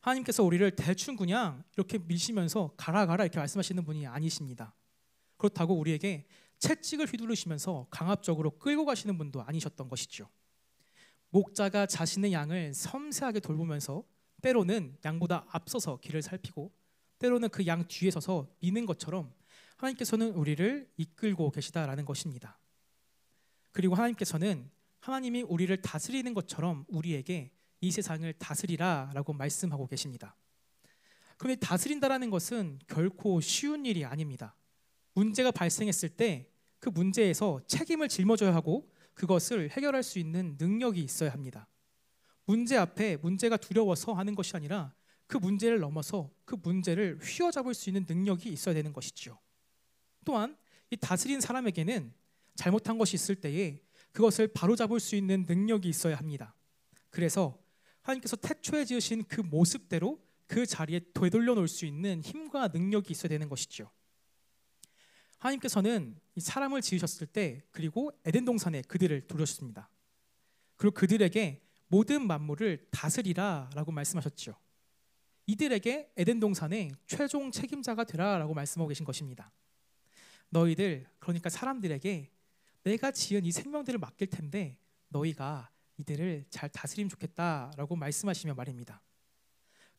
S2: 하나님께서 우리를 대충 그냥 이렇게 미시면서 가라 이렇게 말씀하시는 분이 아니십니다. 그렇다고 우리에게 채찍을 휘두르시면서 강압적으로 끌고 가시는 분도 아니셨던 것이죠. 목자가 자신의 양을 섬세하게 돌보면서 때로는 양보다 앞서서 길을 살피고 때로는 그 양 뒤에 서서 미는 것처럼 하나님께서는 우리를 이끌고 계시다라는 것입니다. 그리고 하나님께서는 하나님이 우리를 다스리는 것처럼 우리에게 이 세상을 다스리라 라고 말씀하고 계십니다. 그런데 다스린다라는 것은 결코 쉬운 일이 아닙니다. 문제가 발생했을 때 그 문제에서 책임을 짊어져야 하고 그것을 해결할 수 있는 능력이 있어야 합니다. 문제 앞에 문제가 두려워서 하는 것이 아니라 그 문제를 넘어서 그 문제를 휘어잡을 수 있는 능력이 있어야 되는 것이죠. 또한 이 다스린 사람에게는 잘못한 것이 있을 때에 그것을 바로잡을 수 있는 능력이 있어야 합니다. 그래서 하나님께서 태초에 지으신 그 모습대로 그 자리에 되돌려 놓을 수 있는 힘과 능력이 있어야 되는 것이죠. 하나님께서는 이 사람을 지으셨을 때 그리고 에덴 동산에 그들을 두셨습니다. 그리고 그들에게 모든 만물을 다스리라 라고 말씀하셨죠. 이들에게 에덴 동산의 최종 책임자가 되라 라고 말씀하고 계신 것입니다. 너희들, 그러니까 사람들에게 내가 지은 이 생명들을 맡길 텐데 너희가 이들을 잘 다스리면 좋겠다라고 말씀하시며 말입니다.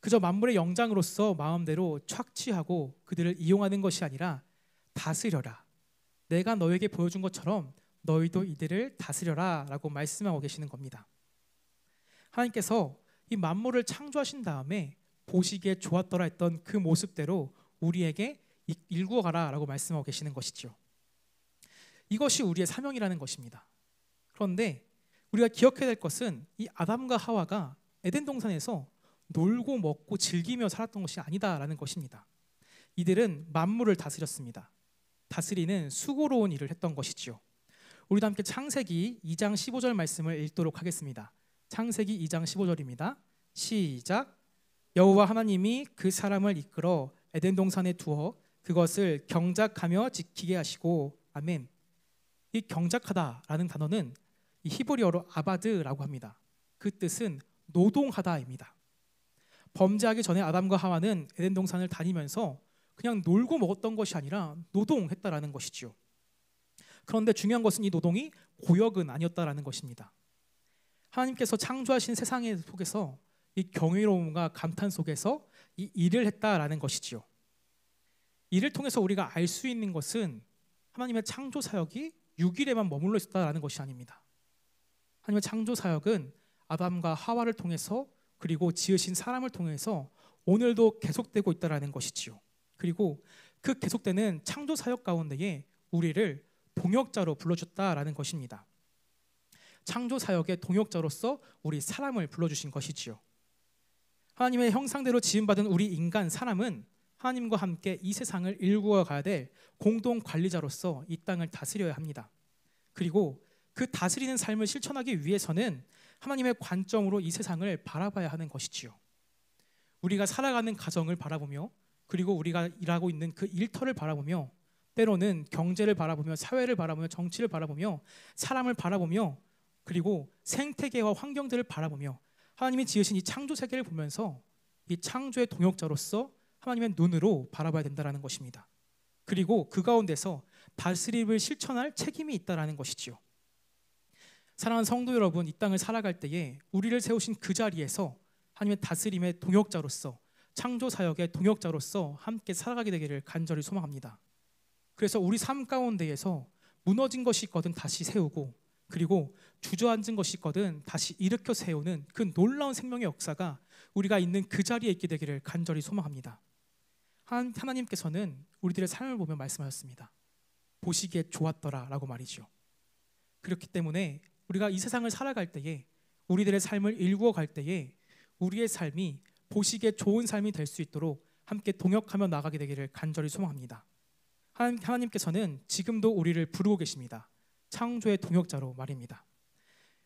S2: 그저 만물의 영장으로서 마음대로 착취하고 그들을 이용하는 것이 아니라 다스려라. 내가 너에게 보여준 것처럼 너희도 이들을 다스려라 라고 말씀하고 계시는 겁니다. 하나님께서 이 만물을 창조하신 다음에 보시기에 좋았더라 했던 그 모습대로 우리에게 일구어 가라 라고 말씀하고 계시는 것이죠. 이것이 우리의 사명이라는 것입니다. 그런데 우리가 기억해야 될 것은 이 아담과 하와가 에덴 동산에서 놀고 먹고 즐기며 살았던 것이 아니다라는 것입니다. 이들은 만물을 다스렸습니다. 다스리는 수고로운 일을 했던 것이지요. 우리도 함께 창세기 2장 15절 말씀을 읽도록 하겠습니다. 창세기 2장 15절입니다. 시작. 여호와 하나님이 그 사람을 이끌어 에덴 동산에 두어 그것을 경작하며 지키게 하시고. 아멘. 이 경작하다라는 단어는 이 히브리어로 아바드라고 합니다. 그 뜻은 노동하다입니다. 범죄하기 전에 아담과 하와는 에덴 동산을 다니면서 그냥 놀고 먹었던 것이 아니라 노동했다라는 것이지요. 그런데 중요한 것은 이 노동이 고역은 아니었다라는 것입니다. 하나님께서 창조하신 세상의 속에서 이 경이로움과 감탄 속에서 이 일을 했다라는 것이지요. 이를 통해서 우리가 알 수 있는 것은 하나님의 창조 사역이 6일에만 머물러 있었다라는 것이 아닙니다. 하나님의 창조 사역은 아담과 하와를 통해서 그리고 지으신 사람을 통해서 오늘도 계속되고 있다라는 것이지요. 그리고 그 계속되는 창조 사역 가운데에 우리를 동역자로 불러줬다라는 것입니다. 창조 사역의 동역자로서 우리 사람을 불러주신 것이지요. 하나님의 형상대로 지음받은 우리 인간 사람은 하나님과 함께 이 세상을 일구어 가야 될 공동 관리자로서 이 땅을 다스려야 합니다. 그리고 그 다스리는 삶을 실천하기 위해서는 하나님의 관점으로 이 세상을 바라봐야 하는 것이지요. 우리가 살아가는 가정을 바라보며 그리고 우리가 일하고 있는 그 일터를 바라보며 때로는 경제를 바라보며 사회를 바라보며 정치를 바라보며 사람을 바라보며 그리고 생태계와 환경들을 바라보며 하나님이 지으신 이 창조 세계를 보면서 이 창조의 동역자로서 하나님의 눈으로 바라봐야 된다는 것입니다. 그리고 그 가운데서 다스림을 실천할 책임이 있다는 것이지요. 사랑하는 성도 여러분, 이 땅을 살아갈 때에 우리를 세우신 그 자리에서 하나님의 다스림의 동역자로서 창조 사역의 동역자로서 함께 살아가게 되기를 간절히 소망합니다. 그래서 우리 삶 가운데에서 무너진 것이 있거든 다시 세우고 그리고 주저앉은 것이 있거든 다시 일으켜 세우는 그 놀라운 생명의 역사가 우리가 있는 그 자리에 있게 되기를 간절히 소망합니다. 하나님께서는 우리들의 삶을 보며 말씀하셨습니다. 보시기에 좋았더라 라고 말이죠. 그렇기 때문에 우리가 이 세상을 살아갈 때에 우리들의 삶을 일구어 갈 때에 우리의 삶이 보시기에 좋은 삶이 될 수 있도록 함께 동역하며 나가게 되기를 간절히 소망합니다. 하나님께서는 지금도 우리를 부르고 계십니다. 창조의 동역자로 말입니다.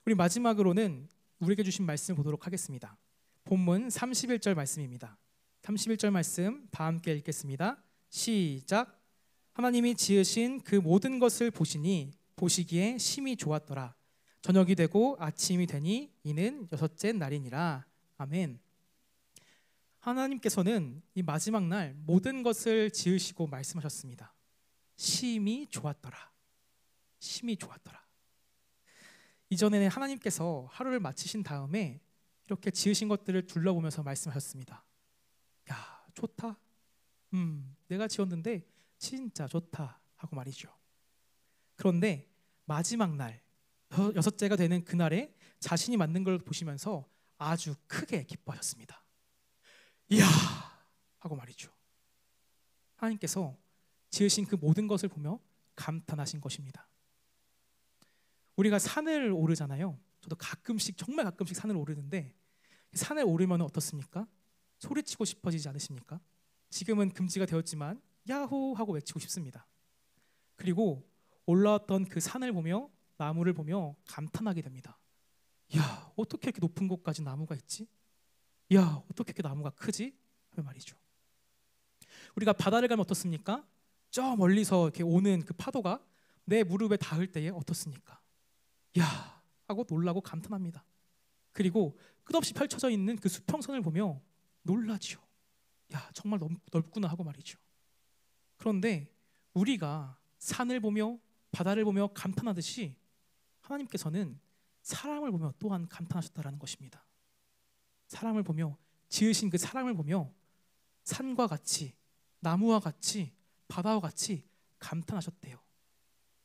S2: 우리 마지막으로는 우리에게 주신 말씀을 보도록 하겠습니다. 본문 31절 말씀입니다. 31절 말씀 다 함께 읽겠습니다. 시작. 하나님이 지으신 그 모든 것을 보시니 보시기에 심히 좋았더라. 저녁이 되고 아침이 되니 이는 여섯째 날이니라. 아멘. 하나님께서는 이 마지막 날 모든 것을 지으시고 말씀하셨습니다. 심히 좋았더라. 심히 좋았더라. 이전에는 하나님께서 하루를 마치신 다음에 이렇게 지으신 것들을 둘러보면서 말씀하셨습니다. 야, 좋다. 내가 지었는데 진짜 좋다 하고 말이죠. 그런데 마지막 날 여섯째가 되는 그날에 자신이 만든 걸 보시면서 아주 크게 기뻐하셨습니다. 이야 하고 말이죠. 하나님께서 지으신 그 모든 것을 보며 감탄하신 것입니다. 우리가 산을 오르잖아요. 저도 가끔씩 정말 가끔씩 산을 오르는데 산에 오르면 어떻습니까? 소리치고 싶어지지 않으십니까? 지금은 금지가 되었지만 야호 하고 외치고 싶습니다. 그리고 올라왔던 그 산을 보며 나무를 보며 감탄하게 됩니다. 야, 어떻게 이렇게 높은 곳까지 나무가 있지? 야, 어떻게 이렇게 나무가 크지? 그 말이죠. 우리가 바다를 가면 어떻습니까? 저 멀리서 이렇게 오는 그 파도가 내 무릎에 닿을 때에 어떻습니까? 야, 하고 놀라고 감탄합니다. 그리고 끝없이 펼쳐져 있는 그 수평선을 보며 놀라지요. 야, 정말 넓구나 하고 말이죠. 그런데 우리가 산을 보며 바다를 보며 감탄하듯이 하나님께서는 사람을 보며 또한 감탄하셨다라는 것입니다. 사람을 보며, 지으신 그 사람을 보며 산과 같이, 나무와 같이, 바다와 같이 감탄하셨대요.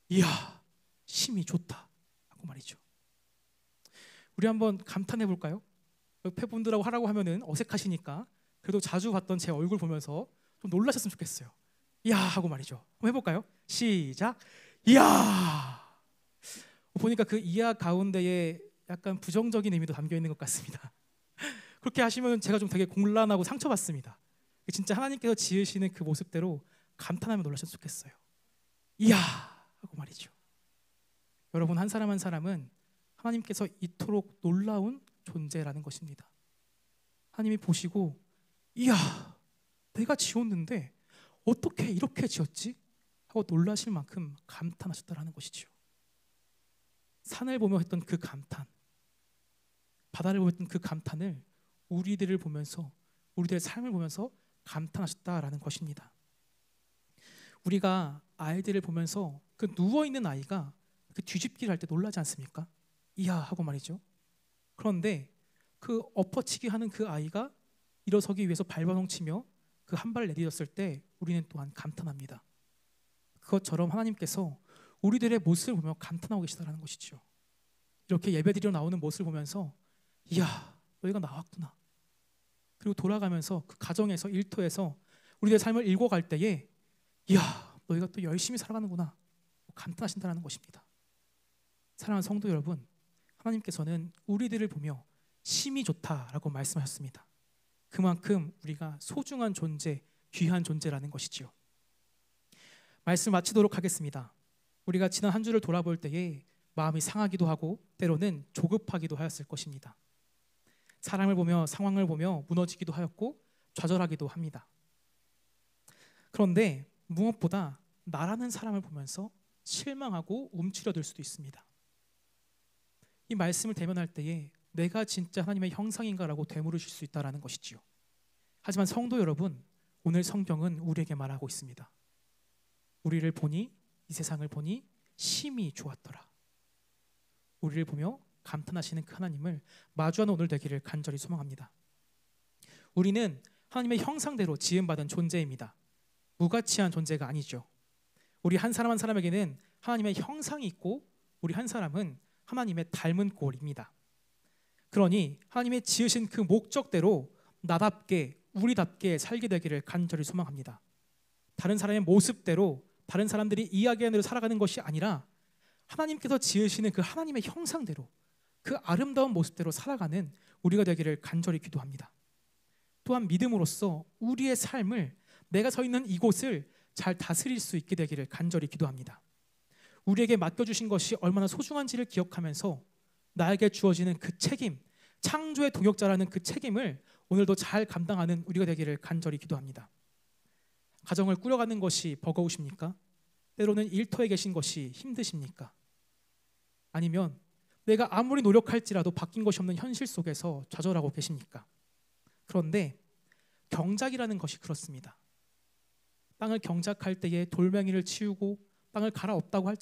S2: 이야, 심이 좋다 하고 말이죠. 우리 한번 감탄해 볼까요? 옆에 분들하고 하라고 하면은 어색하시니까 그래도 자주 봤던 제 얼굴 보면서 좀 놀라셨으면 좋겠어요. 이야 하고 말이죠. 한번 해볼까요? 시작. 이야. 보니까 그 이야 가운데에 약간 부정적인 의미도 담겨 있는 것 같습니다. 그렇게 하시면 제가 좀 되게 곤란하고 상처받습니다. 진짜 하나님께서 지으시는 그 모습대로 감탄하며 놀라셨으면 좋겠어요. 이야 하고 말이죠. 여러분, 한 사람 한 사람은 하나님께서 이토록 놀라운 존재라는 것입니다. 하나님이 보시고 이야, 내가 지었는데 어떻게 이렇게 지었지? 하고 놀라실 만큼 감탄하셨다라는 것이죠. 산을 보며 했던 그 감탄, 바다를 보며 했던 그 감탄을 우리들을 보면서, 우리들의 삶을 보면서 감탄하셨다라는 것입니다. 우리가 아이들을 보면서 그 누워있는 아이가 그 뒤집기를 할 때 놀라지 않습니까? 이야 하고 말이죠. 그런데 그 엎어치기 하는 그 아이가 일어서기 위해서 발버둥치며 그 한 발을 내딛었을 때 우리는 또한 감탄합니다. 그것처럼 하나님께서 우리들의 모습을 보며 감탄하고 계시다는 것이죠. 이렇게 예배드리러 나오는 모습을 보면서 이야, 너희가 나왔구나. 그리고 돌아가면서 그 가정에서, 일터에서 우리들의 삶을 읽어갈 때에 이야, 너희가 또 열심히 살아가는구나 감탄하신다는 것입니다. 사랑하는 성도 여러분, 하나님께서는 우리들을 보며 심이 좋다라고 말씀하셨습니다. 그만큼 우리가 소중한 존재, 귀한 존재라는 것이지요. 말씀 마치도록 하겠습니다. 우리가 지난 한 주를 돌아볼 때에 마음이 상하기도 하고 때로는 조급하기도 하였을 것입니다. 사람을 보며, 상황을 보며 무너지기도 하였고 좌절하기도 합니다. 그런데 무엇보다 나라는 사람을 보면서 실망하고 움츠려들 수도 있습니다. 이 말씀을 대면할 때에 내가 진짜 하나님의 형상인가라고 되물으실 수 있다는 것이지요. 하지만 성도 여러분, 오늘 성경은 우리에게 말하고 있습니다. 우리를 보니, 이 세상을 보니 심히 좋았더라. 우리를 보며 감탄하시는 그 하나님을 마주하는 오늘 되기를 간절히 소망합니다. 우리는 하나님의 형상대로 지음받은 존재입니다. 무가치한 존재가 아니죠. 우리 한 사람 한 사람에게는 하나님의 형상이 있고 우리 한 사람은 하나님의 닮은 꼴입니다. 그러니 하나님의 지으신 그 목적대로 나답게, 우리답게 살게 되기를 간절히 소망합니다. 다른 사람의 모습대로, 다른 사람들이 이야기하는 대로 살아가는 것이 아니라 하나님께서 지으시는 그 하나님의 형상대로, 그 아름다운 모습대로 살아가는 우리가 되기를 간절히 기도합니다. 또한 믿음으로써 우리의 삶을, 내가 서 있는 이곳을 잘 다스릴 수 있게 되기를 간절히 기도합니다. 우리에게 맡겨주신 것이 얼마나 소중한지를 기억하면서 나에게 주어지는 그 책임, 창조의 동역자라는 그 책임을 오늘도 잘 감당하는 우리가 되기를 간절히 기도합니다. 가정을 꾸려가는 것이 버거우십니까? 때로는 일터에 계신 것이 힘드십니까? 아니면 내가 아무리 노력할지라도 바뀐 것이 없는 현실 속에서 좌절하고 계십니까? 그런데 경작이라는 것이 그렇습니다. 땅을 경작할 때에 돌멩이를 치우고 땅을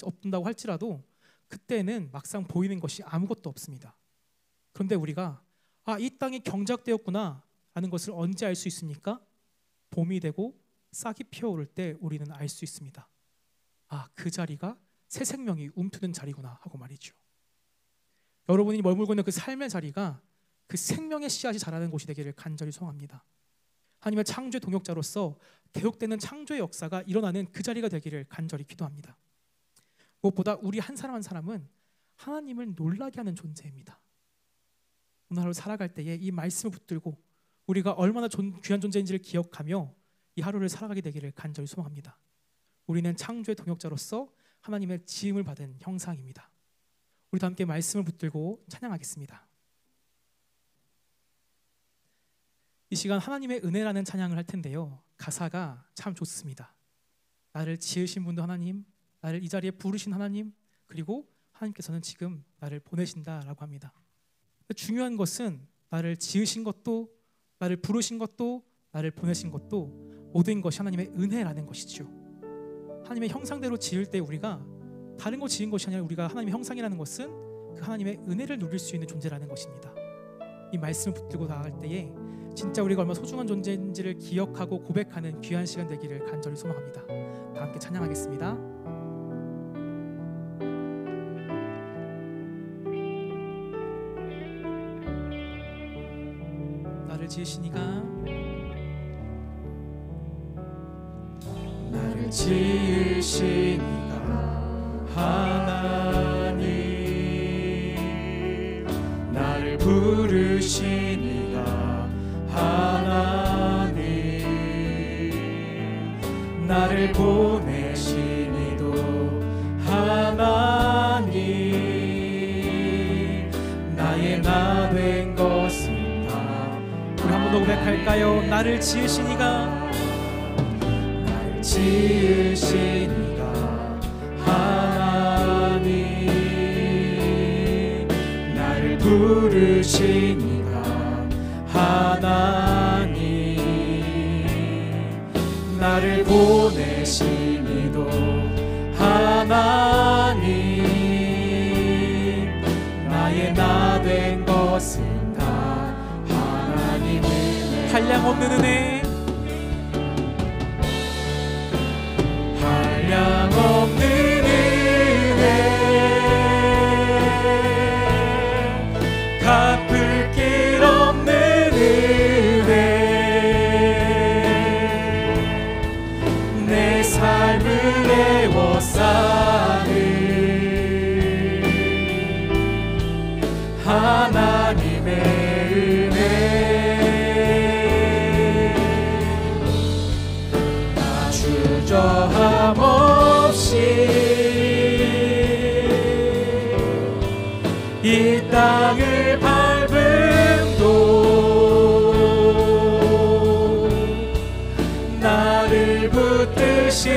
S2: 엎는다고 할지라도 그때는 막상 보이는 것이 아무것도 없습니다. 그런데 우리가 이 땅이 경작되었구나 라는 것을 언제 알 수 있습니까? 봄이 되고 싹이 피어오를 때 우리는 알 수 있습니다. 그 자리가 새 생명이 움트는 자리구나 하고 말이죠. 여러분이 머물고 있는 그 삶의 자리가 그 생명의 씨앗이 자라는 곳이 되기를 간절히 소망합니다. 하나님의 창조의 동역자로서 계속되는 창조의 역사가 일어나는 그 자리가 되기를 간절히 기도합니다. 무엇보다 우리 한 사람 한 사람은 하나님을 놀라게 하는 존재입니다. 오늘 하루 살아갈 때에 이 말씀을 붙들고 우리가 얼마나 귀한 존재인지를 기억하며 이 하루를 살아가게 되기를 간절히 소망합니다. 우리는 창조의 동역자로서 하나님의 지음을 받은 형상입니다. 우리도 함께 말씀을 붙들고 찬양하겠습니다. 이 시간 하나님의 은혜라는 찬양을 할 텐데요, 가사가 참 좋습니다. 나를 지으신 분도 하나님, 나를 이 자리에 부르신 하나님, 그리고 하나님께서는 지금 나를 보내신다라고 합니다. 중요한 것은 나를 지으신 것도, 나를 부르신 것도, 나를 보내신 것도 모든 것이 하나님의 은혜라는 것이죠. 하나님의 형상대로 지을 때 우리가 다른 거 지은 것이 아니라 우리가 하나님의 형상이라는 것은 그 하나님의 은혜를 누릴 수 있는 존재라는 것입니다. 이 말씀을 붙들고 나아갈 때에 진짜 우리가 얼마나 소중한 존재인지를 기억하고 고백하는 귀한 시간 되기를 간절히 소망합니다. 다 함께 찬양하겠습니다. 나를 지으시니가, 나를 지으시니가 하나님, 나를 부르시니가 하나님, 나를 보내시니도 하나님, 나의 나 된 것은 다. 우리 한 번 더 고백할까요? 나를 지으시니가, 나를 지으시니가 하나님, 나를 부르시니가 하나님, 나를 보내시니도 하나님, 나의 나 된 것은 다 하나님의 한량없는 은혜, 한량없는 은혜, 갚을 길 없는 은혜, 내 삶을 애워싸는 하나님의 은혜, 나 주저함 없이 이 땅을 밟음도 나를 붙드시는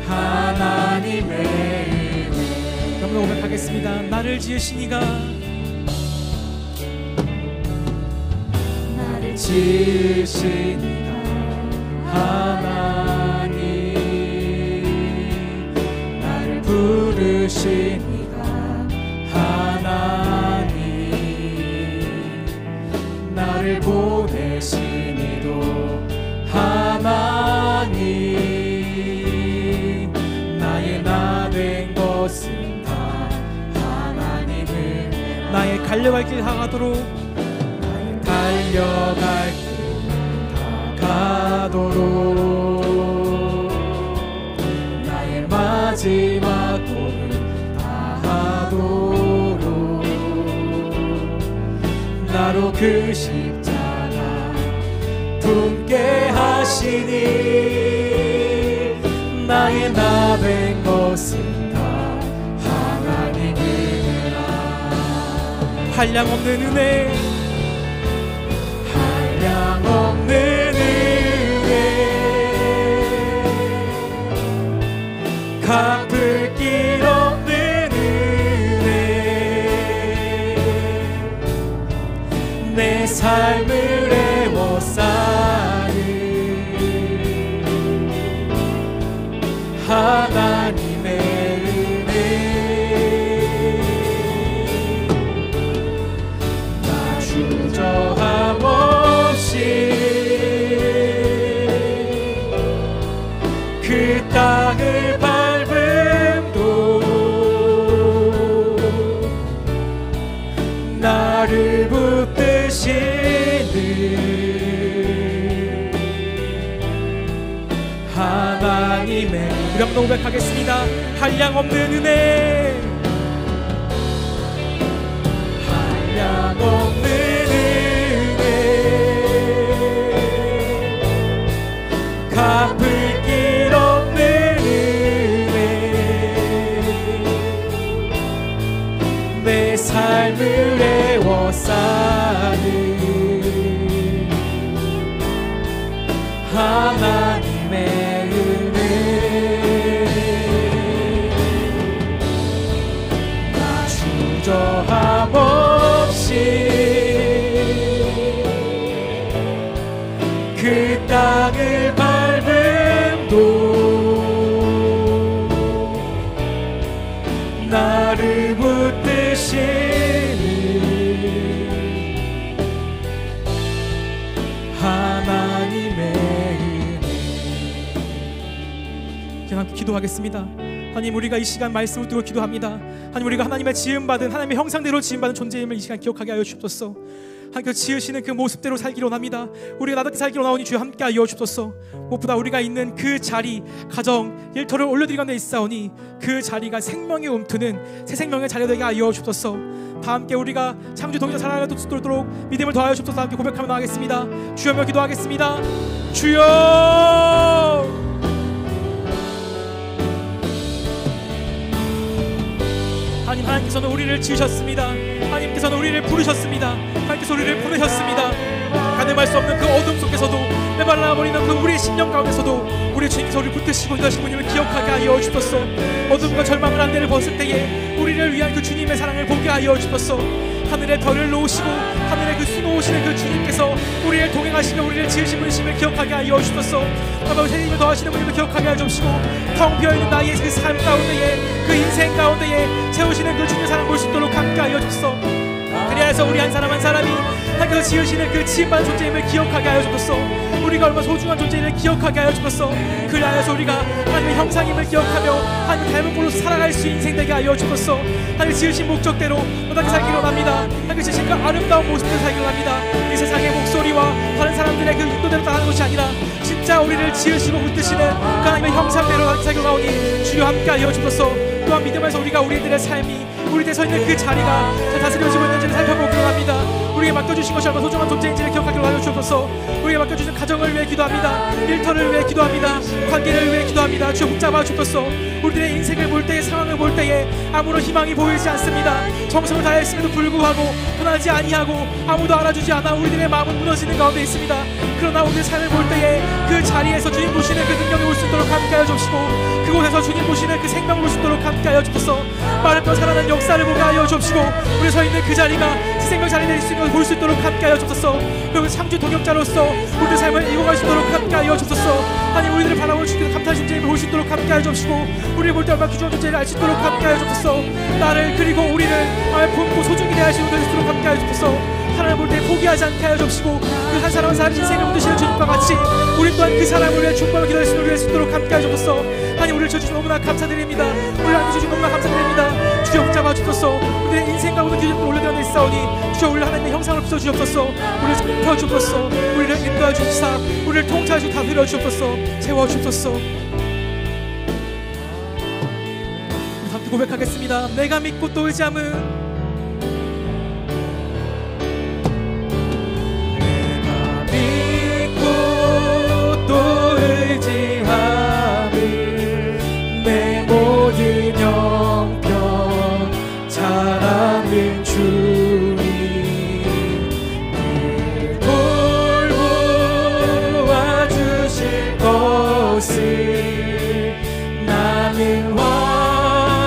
S2: 하나님의 은혜. 그럼 고백하겠습니다. 나를 지으시니가, 나를 지으시니가 하나님, 나를 부르시니가 하나님, 나를 보내시니도 하나님, 나의 나 된 것은 다 하나님을, 나의 달려갈 길 다가도록, 나의 달려갈 길 다가도록, 나의 마지막 꿈을 다하도록, 나로 그 십자가 품게 하시니 나의 나 된 것은 다 하나님의 은혜라. 한량없는 은혜, 한량없는 은혜, 갚을 길 없는 은혜, 내 삶을 애워싸는 하나님의 은혜, 나 주저함 없이 그 땅을 밟음도 나를 붙드시는 하나님의, 우리 한번 고백하겠습니다. 한량없는 은혜, 한량없는 은혜, 갚을 길 없는 은혜, 하나님의 은혜 나 주저함 없이 그 땅을 밟음도 나를 붙드시는 하나님의 은혜. 함께 기도하겠습니다. 하나님, 우리가 이 시간 말씀을 듣고 기도합니다. 하나님, 우리가 하나님의 지음받은, 하나님의 형상대로 지음받은 존재임을 이 시간 기억하게 하여 주옵소서. 하나님, 지으시는 그 모습대로 살기로 원합니다. 우리가 나답게 살기로 나오니 주여 함께 하여 주옵소서. 무엇보다 우리가 있는 그 자리, 가정, 일터를 올려드리는 데 있사오니 그 자리가 생명의 움트는 새 생명의 자리가 되게 하여 주옵소서. 다 함께 우리가 창조 동일자 살아갈 수 있도록 믿음을 더하여 주옵소서. 함께 고백하며 나가겠습니다. 주여며 기도하겠습니다. 주여! 하나님께서는 우리를 지으셨습니다. 하나님께서는 우리를 부르셨습니다. 하나님께서 우리를 보내셨습니다. 가늠할 수 없는 그 어둠 속에서도, 메말라버리는 그 우리의 심령 가운데서도 우리 주님께서 우리를 붙드시고 인도하신 분임을 기억하게 하여 주옵소서. 어둠과 절망을 안개를 벗을 때에 우리를 위한 그 주님의 사랑을 보게 하여 주옵소서. 하늘의 별을 놓으시고 하늘의 그 수놓으시는 그 주님께서 우리를 동행하시며 우리를 지으신 분이심을 기억하게 하여 주옵소서. 아버지, 새님을 더하시는 분임을 기억하게 하여 주옵시고, 텅 비어있는 나의 그 삶 가운데에, 그 인생 가운데에 채우시는 그 주님의 사랑 볼 수 있도록 함께 하여 주옵소서. 그리하여서 우리 한 사람 한 사람이 하나님께서 지으시는 그 지음받은 존재임을 기억하게 하여 주옵소서. 우리가 얼마나 소중한 존재임을 기억하게 하여 주옵소서. 그리하여서 우리가 하나님의 형상임을 기억하며 하나님의 닮은 꼴로 살아갈 수 있는 인생 되게 하여 주옵소서. 하나님 지으신 목적대로 너답게 살기로 합니다. 하나님 지으신 그 아름다운 모습대로 살기로 합니다. 이 세상의 목소리와 다른 사람들의 그 인도대로 따르는 것이 아니라 진짜 우리를 지으시고 붙드시는 그 하나님의 형상대로 너답게 살기로 하오니 주여 함께 하여 주옵소서. 또한 믿음에서 우리가 우리들의 삶이 우리들 서 있는 그 자리가 잘 다스려지고 있는지를 살펴보기로 합니다. 우리에게 맡겨주신 것이 얼마나 소중한 존재인지를 기억하기로 하여 주옵소서. 우리에게 맡겨주신 가정을 위해 기도합니다. 일터를 위해 기도합니다. 관계를 위해 기도합니다. 주여 붙잡아 주옵소서. 우리들의 인생을 볼 때에, 상황을 볼 때에 아무런 희망이 보이지 않습니다. 정성을 다했음에도 불구하고 편하지 아니하고 아무도 알아주지 않아 우리들의 마음은 무너지는 가운데 있습니다. 그러나 우리의 삶을 볼 때에 그 자리에서 주님 보시는 그 능력이 올 수 있도록 함께 하여 주옵시고, 그곳에서 주님 보시는 그 생명을 볼 수 있도록 함께 하여 주옵소서. 마르며 살아난 역사를 보게 하여 주옵시고, 우리 서 있는 그 자리가 생명 자리 될 수 있는 것을 볼 수 있도록 함께 하여 주옵소서. 그리고 창조 동역자로서 우리의 삶을 이루어갈 수 있도록 함께 하여 주옵소서. 하나님, 우리들을 바라볼 주님께서 감탄하신 존재를 볼 수 있도록 함께 하여 주옵시고, 우리를 볼 때 얼마나 귀중한 존재를 알 수 있도록 함께 하여 주옵소서. 나를 그리고 우리를 마음에 품고 소중히 대하시는 분들 수 있도록 함께 하여 주옵소서. 하나님을 볼 때 포기하지 않게 하여 주옵시고, 그 한 사람 한 사람 인생을 묻으시는 주님과 같이 우리 또한 그 사람을 위해 충만을 기다릴 수 있도록 함께 하여 주옵소서. 하나님, 우리를 주셔서 너무나 감사드립니다. 우리를 안겨 주셔서 너무나 감사드립니다. 주여 붙잡아 주옵소서. 우리의 인생과 모든 기준을 올려드려 있사오니 주여 우리를 하나님의 형상을 부숴 주옵소서. 우리를 지켜 주옵소서. 우리를 인도해 주시사 우리를 통치해 주시고 다스려 주옵소서. 채워 주옵소서. 함께 고백하겠습니다. 내가 믿고 또 의지함은 내 모든 형편 잘 아는 주님, 돌보아 주실 것을 나는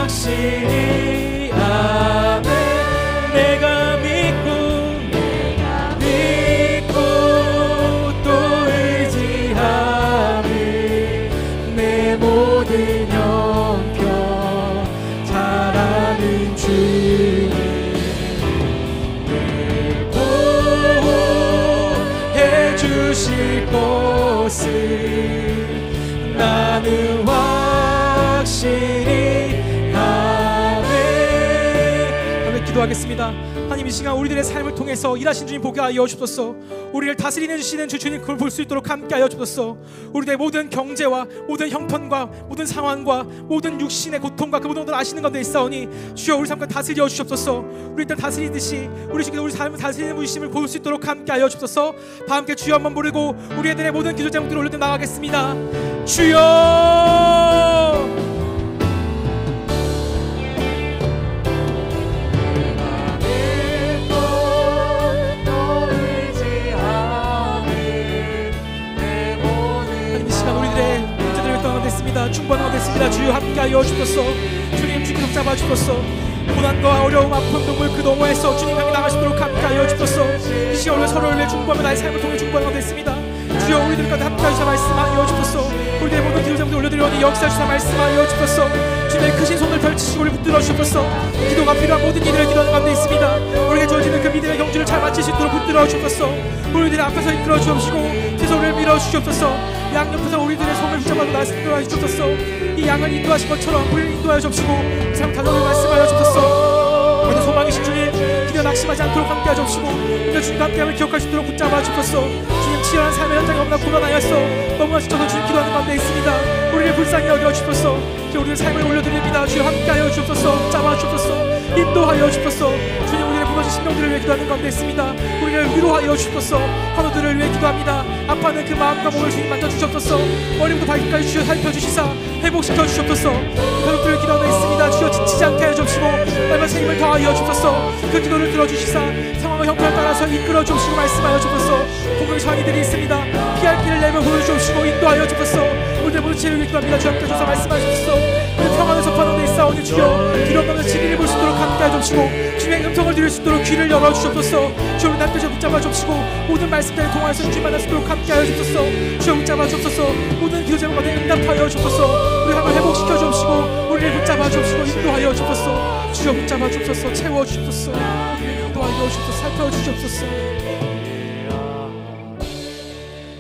S2: 확실히 아네. 내가 믿고 또 의지함을 내 모든 형편 잘 아는 주님, 보호해 주실 것을 나는 확실히 아네. 함께 기도하겠습니다. 하나님, 이 시간 우리들의 삶을 통해서 일하신 주님 보게 하여 주옵소서. 우리를 다스리는 주시는 주 주님 그걸 볼 수 있도록 함께 하여 주옵소서. 우리들의 모든 경제와 모든 형편과 모든 상황과 모든 육신의 고통과 그 모든 것을 아시는 가운데 있사오니 주여 우리 삶과 다스려 주옵소서. 우리 일단 다스리듯이 우리 주께서 우리 삶을 다스리는 분이심을 볼 수 있도록 함께 하여 주옵소서. 다 함께 주여 한번 부르고 우리 애들의 모든 기도 제목들을 올려드려 나가겠습니다. 주여, 있습니다. 주여 함께하여 주옵소서. 주님 주께서 잡아주옵소서. 고난과 어려움, 아픔, 눈물 그 너머에서 주님 향해 나가시도록 함께하여 주옵소서. 이 시간 우리가 서로를 위해 중보하며 나의 삶을 통해 중보하는 것도 있습니다. 주여 우리들 가운데 함께하여 주사 말씀하여 주옵소서. 우리들의 모든 기도자분들 올려드리오니 역사해 주사 말씀하여 주옵소서. 주님의 크신 손을 펼치시고 우리 붙들어 주옵소서. 기도가 필요한 모든 이들을 기도하는 가운데 있습니다. 우리에게 주어지는 그 믿음의 경주를 잘 마칠 수 있도록 붙들어 주옵소서. 우리들 앞에서 이끌어 주옵시고 뒤손을 밀어 주옵소서. 양 옆에서 우리들의 손을 붙잡아도 나서도록 주옵소서. 이 양을 인도하신 것처럼 우리를 인도하여 주옵시고 참 다정하게 말씀하여 주옵소서. 모든 소망이신 주님 기도 낙심하지 않도록 함께하여 주옵시고 우리가 주님과 함께함을 기억할 수 있도록 붙잡아 주옵소서. 주님 치열한 삶의 현장에 너무나 고난하였어 너무나 지쳐서 주님 기도하는 가운데 있습니다. 우리를 불쌍히 여겨 주옵소서. 우리의 삶을 올려드립니다. 주여 함께하여 주옵소서. 붙잡아 주옵소서. 인도하여 주옵소서. 주님 우리의 무너진 심령들을 위해 기도하는 가운데 있습니다. 우리를 위로하여 주옵소서. 환우들을 위해 기도합니다. 아파하는 그 마음과 몸을 주님 만져주옵소서. 머리부터 발끝까지 주여 살펴주시사 회복시켜 주옵소서. 가족들을 기도하고 있습니다. 주여 지치지 않게 하여 주옵시고 날마다 힘을 더하여 주옵소서. 그 기도를 들어주시사 상황과 형편에 따라서 이끌어 주옵시고 말씀하여 주옵소서. 공격의 장애들이 있습니다. 피할 길을 내며 보여주옵시고 인도하여 주옵소서. 우리의 모든 죄를 기도합니다. 주여 함께 주셔서 말씀하여 주옵소서. 우리 평안을 접하는 데 있사오니 주여 기도 없는 진리를 볼 수 있도록 함께하여 주옵시고 주님의 음성을 들을 수 있도록 귀를 열어 주옵소서. 주여 우리 남편을 붙잡아 주옵시고 모든 말씀들을 통하여서 주님 만날 수 있도록 함께하여 주옵소서. 주여 붙잡아 주옵소서. 모든 기도 제목마다 응답하여 주옵소서. 우리 한번 회복시켜 주옵시고 우리를 붙잡아 주옵시고 인도하여 주옵소서. 주여 붙잡아 주옵소서. 채워 주옵소서. 우리를 인도하여 주옵소서. 살펴 주옵소서.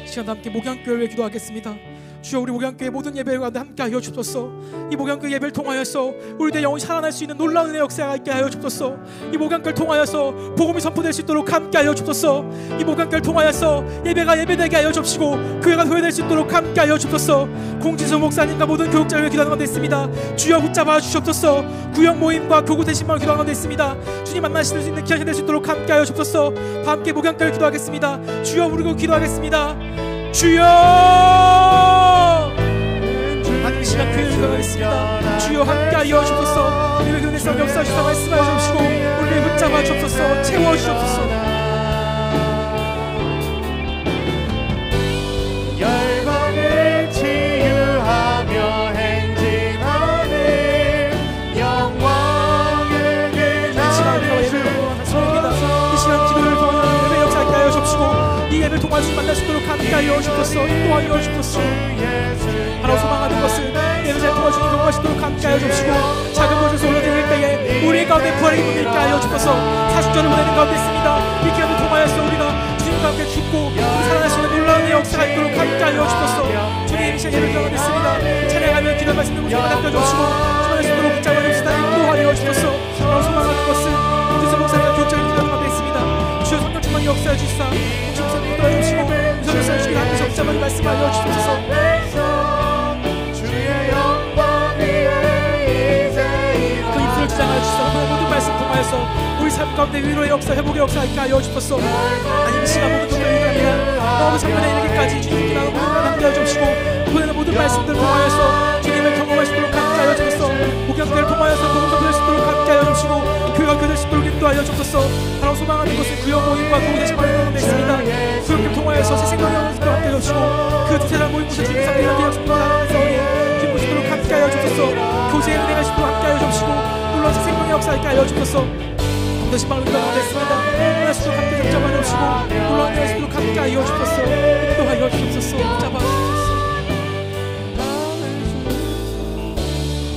S2: 시간도 함께 목양교회를 위해 기도하겠습니다. 주여 우리 목양교회 모든 예배를 가운데 함께하여 주옵소서. 이 목양교회 예배를 통하여서 우리들의 영혼이 살아날 수 있는 놀라운 은혜 역사가 있게 하여 주옵소서. 이 목양교회를 통하여서 복음이 선포될 수 있도록 함께하여 주옵소서. 이 목양교회를 통하여서 예배가 예배되게 하여 주옵시고 교회가 교회될 수 있도록 함께하여 주옵소서. 공진수 목사님과 모든 교육자를 위해 기도하는 가운데 있습니다. 주여 붙잡아 주옵소서. 구역 모임과 교구 대신방을 기도하는 가운데 있습니다. 주님 만나실 수 있는 기회가 될 수 있도록 함께하여 주옵소서. 다 함께 목양교회를 기도하겠습니다. 주여 부르고 기도하겠습니다. 주여 하나님 시간 교회를 기도하겠습니다. 주여 함께하여 주옵소서. 우리의 교회 내에서 역사하시사 말씀하여 주옵시고 우리를 붙잡아 주옵소서. 채워 주옵소서.
S1: 열방을 치유하며 행진하는 영광의 그
S2: 이 시간 기도를 통하여 예배 역사하게 하여 주옵시고 이 예배를 통하여 주님 만날 수 있도록 함께하여 주옵소서. 인도하여 주옵소서. 바로 소망하는 것은 예배를 통하여 주님 경험하시도록 함께하여 주옵시고 작은 곳에서 올려드릴 때에 우리 가운데 부활의 기쁨이 있게 하여 주옵소서. 사순절을 보내는 가운데 있습니다. 이 기간을 통하여서 우리가 주님과 함께 죽고 살아날 수 있는 놀라운 역사가 있도록 함께하여 주옵소서. 주님 이 시간 예배를 기도하고 있습니다. 찬양하며 기도할 말씀을 우리가 남겨주옵시고 주님의 손으로 붙잡아 주옵시다. 인도하여 주옵소서. 바로 소망하는 것은 공진수 목사님과 교육자를 기도하는 가운데 있습니다. 주여 성령 충만히 역사해 주시사 공진수 목사님 인도하여 주시고 유선을 써주시기 함께서 붙잡아 말씀하여 주옵소서. 주장하여 주시사 모든 말씀 통하여서 우리 삶 가운데 위로의 역사, 회복의 역사 있게 하여 주옵소서. 하나님 이 시간 모든 것을 위로합니다. 너무 장면에 이르기까지 주님께 나는 모든 걸 남겨여 주옵시고 보내는 모든 말씀들을 통하여서 주님을 경험할 수 있도록 함께 하여 주옵소서. 목양교회를 통하여서 복음 전할 수 있도록 함께 하여 주옵시고 교회가 교회될 수 있도록 인도하여 주옵소서. 바로 소망하는 것은 구역 모임과 교구 대신방을 가운데 있습니다. 구역교회를 통하여서 새 생명의 영혼을 함께 하여 주옵시고 그 두세 달 모임 곳에 주님 상대를 기억 주님과 하나님의 기쁨 주도록 함께 하여 주옵소서. 교제의 은혜가 있도록 함께 하여 주옵시고 놀라운 새 생명의 역사 있게 하여 주옵소서. 대신방을 기도하겠습니다. 하나 수도 함께 잡아 주옵시고 놀라운 은혜가 있도록 함께 하여 주옵소서. 인도하여 주옵소서. 잡아 주옵소서.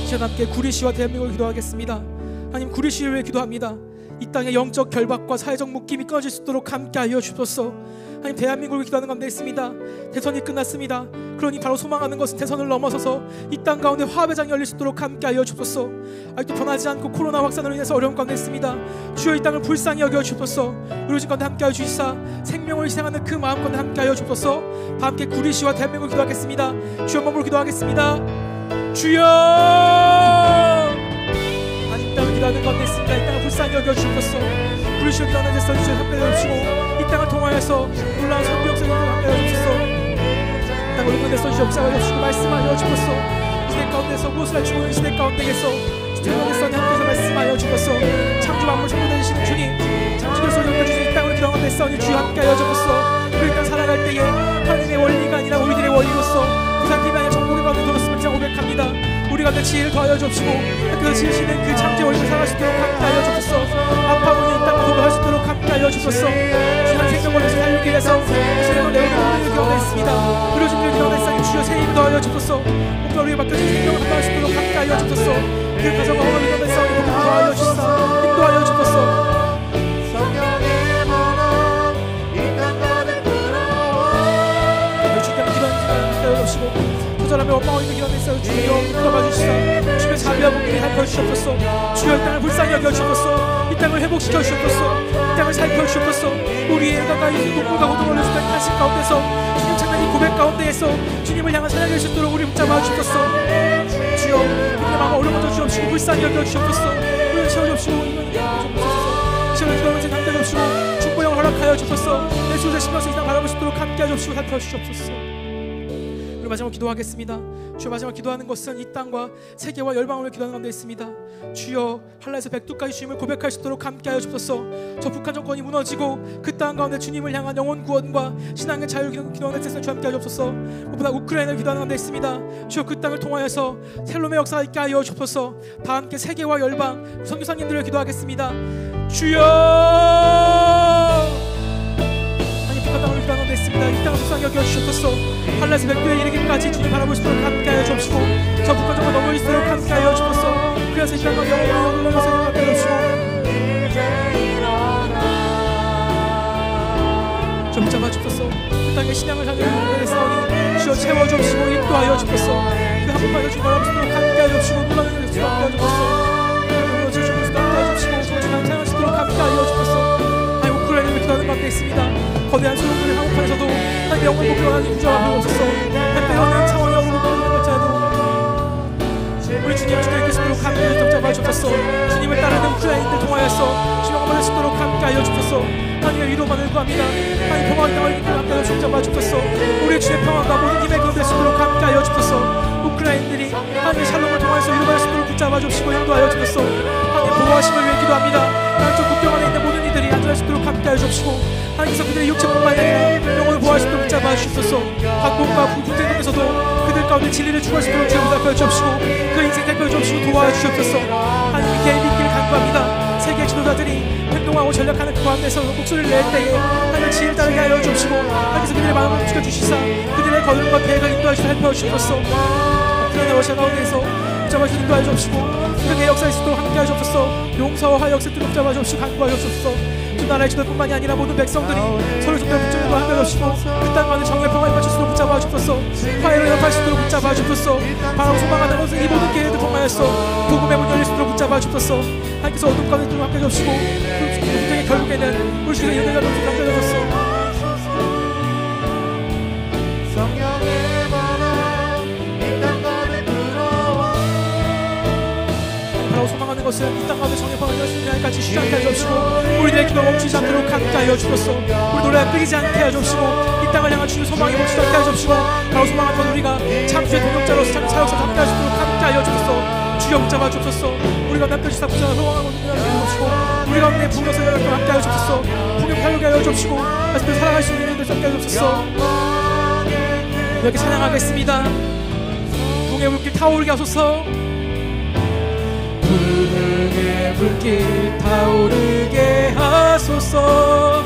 S2: 시간 함께 구리시와 대한민국을 기도하겠습니다. 하나님 구리시를 위해 기도합니다. 이 땅의 영적 결박과 사회적 묶임이 끊어질 수 있도록 함께 하여 주옵소서. 하나님 대한민국을 기도하는 가운데 있습니다. 대선이 끝났습니다. 그러니 바로 소망하는 것은 대선을 넘어서서 이 땅 가운데 화합의 장이 열릴 수 있도록 함께 하여 주옵소서. 아직도 변하지 않고 코로나 확산으로 인해서 어려운 가운데 있습니다. 주여 이 땅을 불쌍히 여겨 주옵소서. 의료진 가운데 함께 하여 주시사 생명을 희생하는 그 마음 가운데 함께 하여 주옵소서. 다 함께 구리시와 대한민국을 기도하겠습니다. 주여 몸으로 기도하겠습니다. 주여 하나님 이 땅을 기도하는 가운데 있습니다. 이 땅을 불쌍히 여겨 주옵소서. 구리시와 기도하는 데서 주여 함께 하여 주시고 이 땅을 통하여서 놀라운 선비 역사를 함께 하여 주옵소서. 땅을 우리 가운데 써주시옵소서. 역사하여 주시고 말씀하여 주옵소서. 시대 가운데서 무엇을 할 주고 시대 가운데에서 주님 가운데서 함께서 말씀하여 주옵소서. 창조 만물 창조되시는 주님 창조에서 연결주신 이 땅을 기도하는 데서 주여 함께하여 주옵소서. 그 땅 살아갈 때에 하나님의 원리가 아니라 우리들의 원리로서 부산 TV의 정복의 가운데 들었음을 제가 고백합니다. 우리 우리 가운데 지혜를 더하여 주옵시고 그 지으시는 그 창조의 원리를 살아갈 수 있도록 함께하여 주옵소서. 아파오는 이 땅을 도배할 수 있도록 함께하여 주옵소서. 주한 생명원을 살리기 위해서 주님을 내어놓은 모든 일을 기원했습니다. 의료진 일을 기원했사니 주여 새 힘을 더하여 주옵소서. 목과 우리가 맡겨진 생명을 감당할 수 있도록 함께하여 주옵소서. 그 가정과 어머니 기원했사니 복을 더하여 주시사 인도하여 주옵소서. 저절하며 엄마와 있는 기도하는 있어요. 주여 붙잡아 주시사 주여 자비하고 미리 살펴 주시옵소서. 주여 이 땅을 불쌍히 여겨 주시옵소서. 이 땅을 회복시켜 주시옵소서. 이 땅을 살펴 주시옵소서. 우리의 가까이 있는 눈물과 고통을 흘려주는 탄식 가운데서 주님 찾는 이 고백 가운데에서 주님을 향한 찬양할 수 있도록 우리 붙잡아 주옵소서. 주여 우리의 마음을 어루만져 주옵시고 불쌍히 여겨 주시옵소서. 우리를 채워주옵시고 이만을 주옵소서. 시험을 기도하면서 함께 주옵시고 축복을 허락하여 주옵소서. 예수의 신명수 이상 바라볼 수 있도록 함께 주옵시고 살펴 주시옵소서. 우리 마지막 기도하겠습니다. 주여 마지막 기도하는 것은 이 땅과 세계와 열방을 기도하는 가운데 있습니다. 주여 한라에서 백두까지 주님을 고백할 수 있도록 함께하여 주옵소서. 저 북한 정권이 무너지고 그 땅 가운데 주님을 향한 영혼 구원과 신앙의 자유 기도하는 데서 주 함께하여 주옵소서. 무엇보다 우크라이나를 기도하는 가운데 있습니다. 주여 그 땅을 통하여서 셀롬의 역사가 있게 하여 주옵소서. 다 함께 세계와 열방 선교사님들을 기도하겠습니다. 주여 땅을 기도하는 데 있습니다. 이 땅을 속상히 여겨주시옵소서. 한라에서 백두에 이르기까지 주님 바라볼 수 있도록 함께하여 주옵시고 저 북한 정말 넘어질 수 있도록 함께하여 주옵소서. 그래서 이 땅과 영원히 넘어서 함께하여 주시고 좀 잡아 주옵소서. 그 땅의 신앙을 향해 싸우니 주여 채워 주옵시고 인도하여 주옵소서. 그 한복판에서 주님 바라볼 수 있도록 함께하여 주옵시고 놀라는 것을 함께하여 주옵소서. 주님을 함께하여 주옵시고 주님 찬양할 수 있도록 함께하여 주옵소서. 우크라이나를 기도하는 가운데 있습니다. 거대한 소동들의 한복판에서도 하나님의 영혼 복귀와 하나님 인정하고 없어서 때로는 상황이 어려운 것처럼 우리 주님을 주님께 있도록 함께 붙잡아 주옵소서. 주님을 따르는 우크라이나인들 통하여서 주님을 받을 수 있도록 함께하여 주옵소서. 하나님의 위로만을 구합니다. 하나님 평화의 땅을 함께하여 붙잡아 주옵소서. 우리의 주의 평화가 모든 힘에 그될 수 있도록 함께하여 주옵소서. 우크라이나인들이 하나님의 샬롬을 통하여서 위로받을 수 있도록 붙잡아 주옵시고 인도하여 주옵소서. 하나님 보호하심을 위해 기도합니다. 양쪽 국경 안에 있는 모든 이들이 안전할 수 있도록 함께하여 주옵시고 하나님께서 그들의 육체뿐만 아니라 영혼을 보호할 수 있도록 붙잡아 주옵소서. 각국과 분쟁 속에서도 그들 가운데 진리를 추구할 수 있도록 주여 보살펴 주옵시고 그 인생 대표 주옵시고 도와주시옵소서. 하나님 개의 믿기를 간구합니다. 세계 지도자들이 행동하고 전략하는 그 가운데서 목소리를 낼 때에 하나님 지혜를 따르게 하여 주옵시고 하나님께서 그들의 마음을 움직여 주시사 그들의 걸음과 계획을 인도하여 살펴 주옵소서. 우크라이나 러시아 가운데서 붙잡아 주시고 인도하여 주옵시고 그들의 역사에 있도록 함께하여 주옵소서. 용서와 역사를 붙잡아 주옵시고 간구하여 주옵소서. 그 나라의 지도뿐만이 아니라 모든 백성들이 서로 좀 더 붙잡고 함께하여 주시고 그 땅 가운데 정의의 평화를 맞출 수 있도록 붙잡아 주옵소서. 화해를 연합할 수 있도록 붙잡아 주옵소서. 바라고 소망하는 것은 이 모든 계획을 통하여서 복음의 문 열릴 수 있도록 붙잡아 주옵소서. 하나님께서 어둠 가운데 있도록 함께해 주시고 그 분쟁의 결국에는 우리 주의 연애가 넘치도록 함께해 주옵소서. 소망하는 것은 이 땅 가운데 정의평화를 열심히 날까지 쉬지 않게 하여 주시고 우리들의 기도가 멈추지 않도록 함께 하여 주옵소서. 우리 노래가 끊이지 않게 하여 주시고 이 땅을 향한 주의 소망이 멈추지 않게 하여 주시고 바로 소망하던 우리가 참주의 동역자로서 참 사역자 함께 하실 수 있도록 함께 하여 주옵소서. 주여 붙잡아 주옵소서. 우리가 남편시사 붙잡아 소망하고 주옵시고 우리 가운데 부흥에서 열을 함께 하여 주옵소서. 풍요 팔게 하여 주옵시고 말씀대로 살아갈 수 있는 일들 함께 하여 주옵소서. 이렇게 찬양하겠습니다. 부흥의 불길 타오르게 하소서. 부흥의 불길 타오르게 하소서.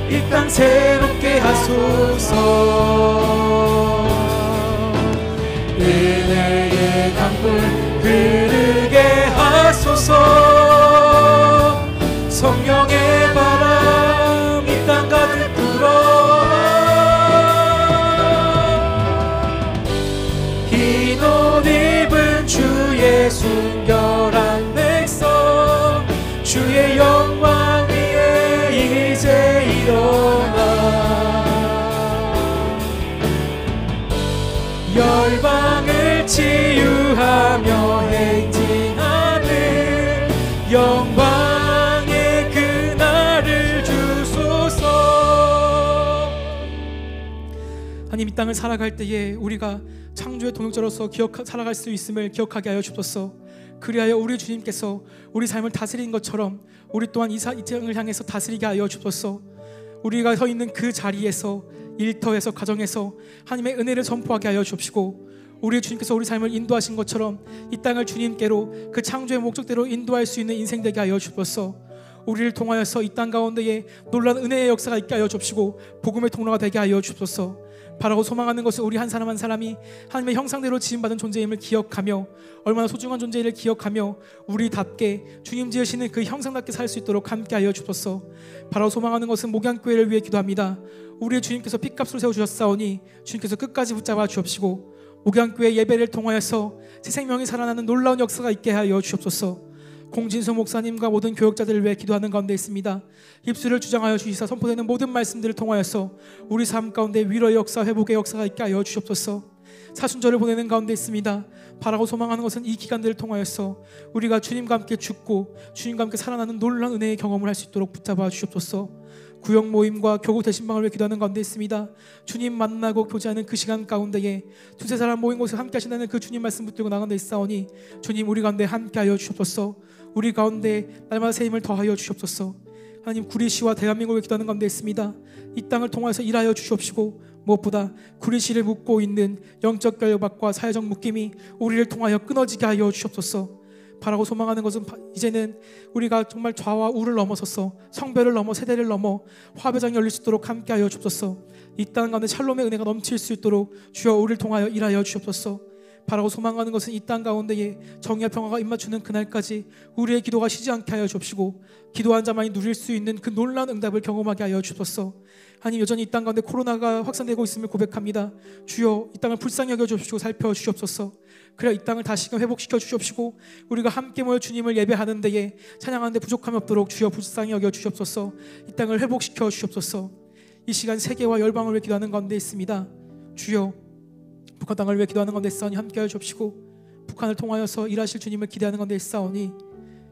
S2: 이 땅 새롭게 하소서. 은혜의 강물 흐르게 하소서. 성령의 바람 이 땅 가득 불어 주의 순결한 백성 주의 영광 위에 이제 일어나 열방을 치유하며 행진하는 영광의 그날을 주소서. 하나님 이 땅을 살아갈 때에 우리가 창조의 동역자로서 살아갈 수 있음을 기억하게 하여 주옵소서. 그리하여 우리 주님께서 우리 삶을 다스리는 것처럼 우리 또한 이 땅을 향해서 다스리게 하여 주옵소서. 우리가 서 있는 그 자리에서, 일터에서, 가정에서 하나님의 은혜를 전포하게 하여 주옵시고, 우리 주님께서 우리 삶을 인도하신 것처럼 이 땅을 주님께로, 그 창조의 목적대로 인도할 수 있는 인생 되게 하여 주옵소서. 우리를 통하여서 이 땅 가운데에 놀라운 은혜의 역사가 있게 하여 주옵시고, 복음의 통로가 되게 하여 주옵소서. 바라고 소망하는 것은 우리 한 사람 한 사람이 하나님의 형상대로 지음받은 존재임을 기억하며, 얼마나 소중한 존재를 기억하며, 우리답게 주님 지으시는 그 형상답게 살 수 있도록 함께 하여 주옵소서. 바라고 소망하는 것은 목양교회를 위해 기도합니다. 우리의 주님께서 핏값으로 세워주셨사오니 주님께서 끝까지 붙잡아 주옵시고, 목양교회 예배를 통하여서 새 생명이 살아나는 놀라운 역사가 있게 하여 주옵소서. 공진수 목사님과 모든 교역자들을 위해 기도하는 가운데 있습니다. 입술을 주장하여 주시사 선포되는 모든 말씀들을 통하여서 우리 삶 가운데 위로의 역사, 회복의 역사가 있게 하여 주옵소서. 사순절을 보내는 가운데 있습니다. 바라고 소망하는 것은 이 기간들을 통하여서 우리가 주님과 함께 죽고 주님과 함께 살아나는 놀라운 은혜의 경험을 할 수 있도록 붙잡아 주옵소서. 구역 모임과 교구 대신방을 위해 기도하는 가운데 있습니다. 주님 만나고 교제하는 그 시간 가운데에 두세 사람 모인 곳에 함께 하신다는 그 주님 말씀 붙들고 나가는 데 있사오니 주님 우리 가운데 함께 하여 주옵소서. 우리 가운데 날마다 새 힘을 더하여 주옵소서. 하나님, 구리시와 대한민국을 기도하는 가운데 있습니다. 이 땅을 통해서 일하여 주시옵시고, 무엇보다 구리시를 묶고 있는 영적 결박과 사회적 묶임이 우리를 통하여 끊어지게 하여 주옵소서. 바라고 소망하는 것은 이제는 우리가 정말 좌와 우를 넘어서서 성별을 넘어 세대를 넘어 화배장이 열릴 수 있도록 함께 하여 주옵소서. 이 땅 가운데 샬롬의 은혜가 넘칠 수 있도록 주여 우리를 통하여 일하여 주옵소서. 바라고 소망하는 것은 이 땅 가운데에 정의와 평화가 입맞추는 그날까지 우리의 기도가 쉬지 않게 하여 주옵시고, 기도한 자만이 누릴 수 있는 그 놀라운 응답을 경험하게 하여 주옵소서. 하나님, 여전히 이 땅 가운데 코로나가 확산되고 있음을 고백합니다. 주여 이 땅을 불쌍히 여겨 주옵시고 살펴주시옵소서. 그래야 이 땅을 다시금 회복시켜 주시옵시고, 우리가 함께 모여 주님을 예배하는 데에 찬양하는 데 부족함이 없도록 주여 불쌍히 여겨 주시옵소서. 이 땅을 회복시켜 주시옵소서. 이 시간 세계와 열방을 위해 기도하는 가운데 있습니다. 주여 북한 땅을 위해 기도하는 가운데 있사오니 함께하여 주옵시고, 북한을 통하여서 일하실 주님을 기대하는 가운데 있사오니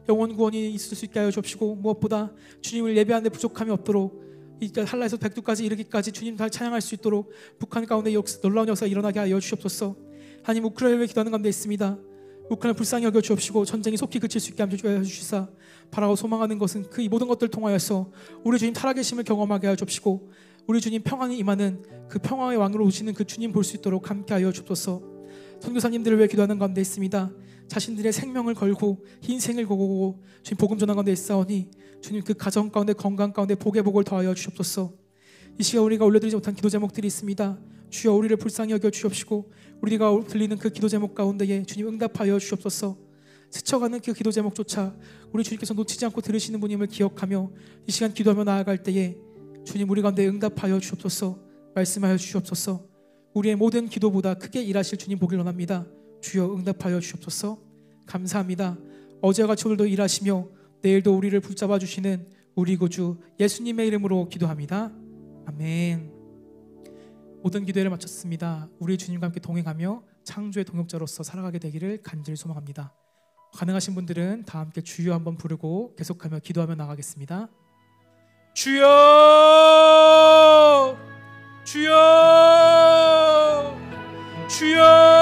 S2: 영원 구원이 있을 수 있게 하여 주옵시고, 무엇보다 주님을 예배하는 데 부족함이 없도록 이 한라에서 백두까지 이르기까지 주님 다 찬양할 수 있도록 북한 가운데 놀라운 역사가 일어나게 하여 주옵소서. 하나님, 우크라이나를 위해 기도하는 가운데 있습니다. 우크라이나 불쌍히 여겨 주옵시고 전쟁이 속히 그칠 수 있게 하여 주시사, 바라고 소망하는 것은 그 이 모든 것들을 통하여서 우리 주님 살아계심을 경험하게 하여 주옵시고, 우리 주님 평안이 임하는 그 평화의 왕으로 오시는 그 주님 볼 수 있도록 함께하여 주옵소서. 선교사님들을 위해 기도하는 가운데 있습니다. 자신들의 생명을 걸고 흰생을 걸고 주님 복음 전하는 가운데 있사오니 주님 그 가정 가운데 건강 가운데 복의 복을 더하여 주옵소서. 이 시간 우리가 올려드리지 못한 기도 제목들이 있습니다. 주여 우리를 불쌍히 여겨 주옵시고, 우리가 들리는 그 기도 제목 가운데에 주님 응답하여 주옵소서. 스쳐가는 그 기도 제목조차 우리 주님께서 놓치지 않고 들으시는 분임을 기억하며 이 시간 기도하며 나아갈 때에 주님 우리 가운데 응답하여 주옵소서. 말씀하여 주옵소서. 우리의 모든 기도보다 크게 일하실 주님 보길 원합니다. 주여 응답하여 주옵소서. 감사합니다. 어제와 같이 오늘도 일하시며 내일도 우리를 붙잡아 주시는 우리 구주 예수님의 이름으로 기도합니다. 아멘. 모든 기도를 마쳤습니다. 우리 주님과 함께 동행하며 창조의 동역자로서 살아가게 되기를 간절히 소망합니다. 가능하신 분들은 다 함께 주여 한번 부르고 계속하며 기도하며 나가겠습니다. 주여, 주여, 주여.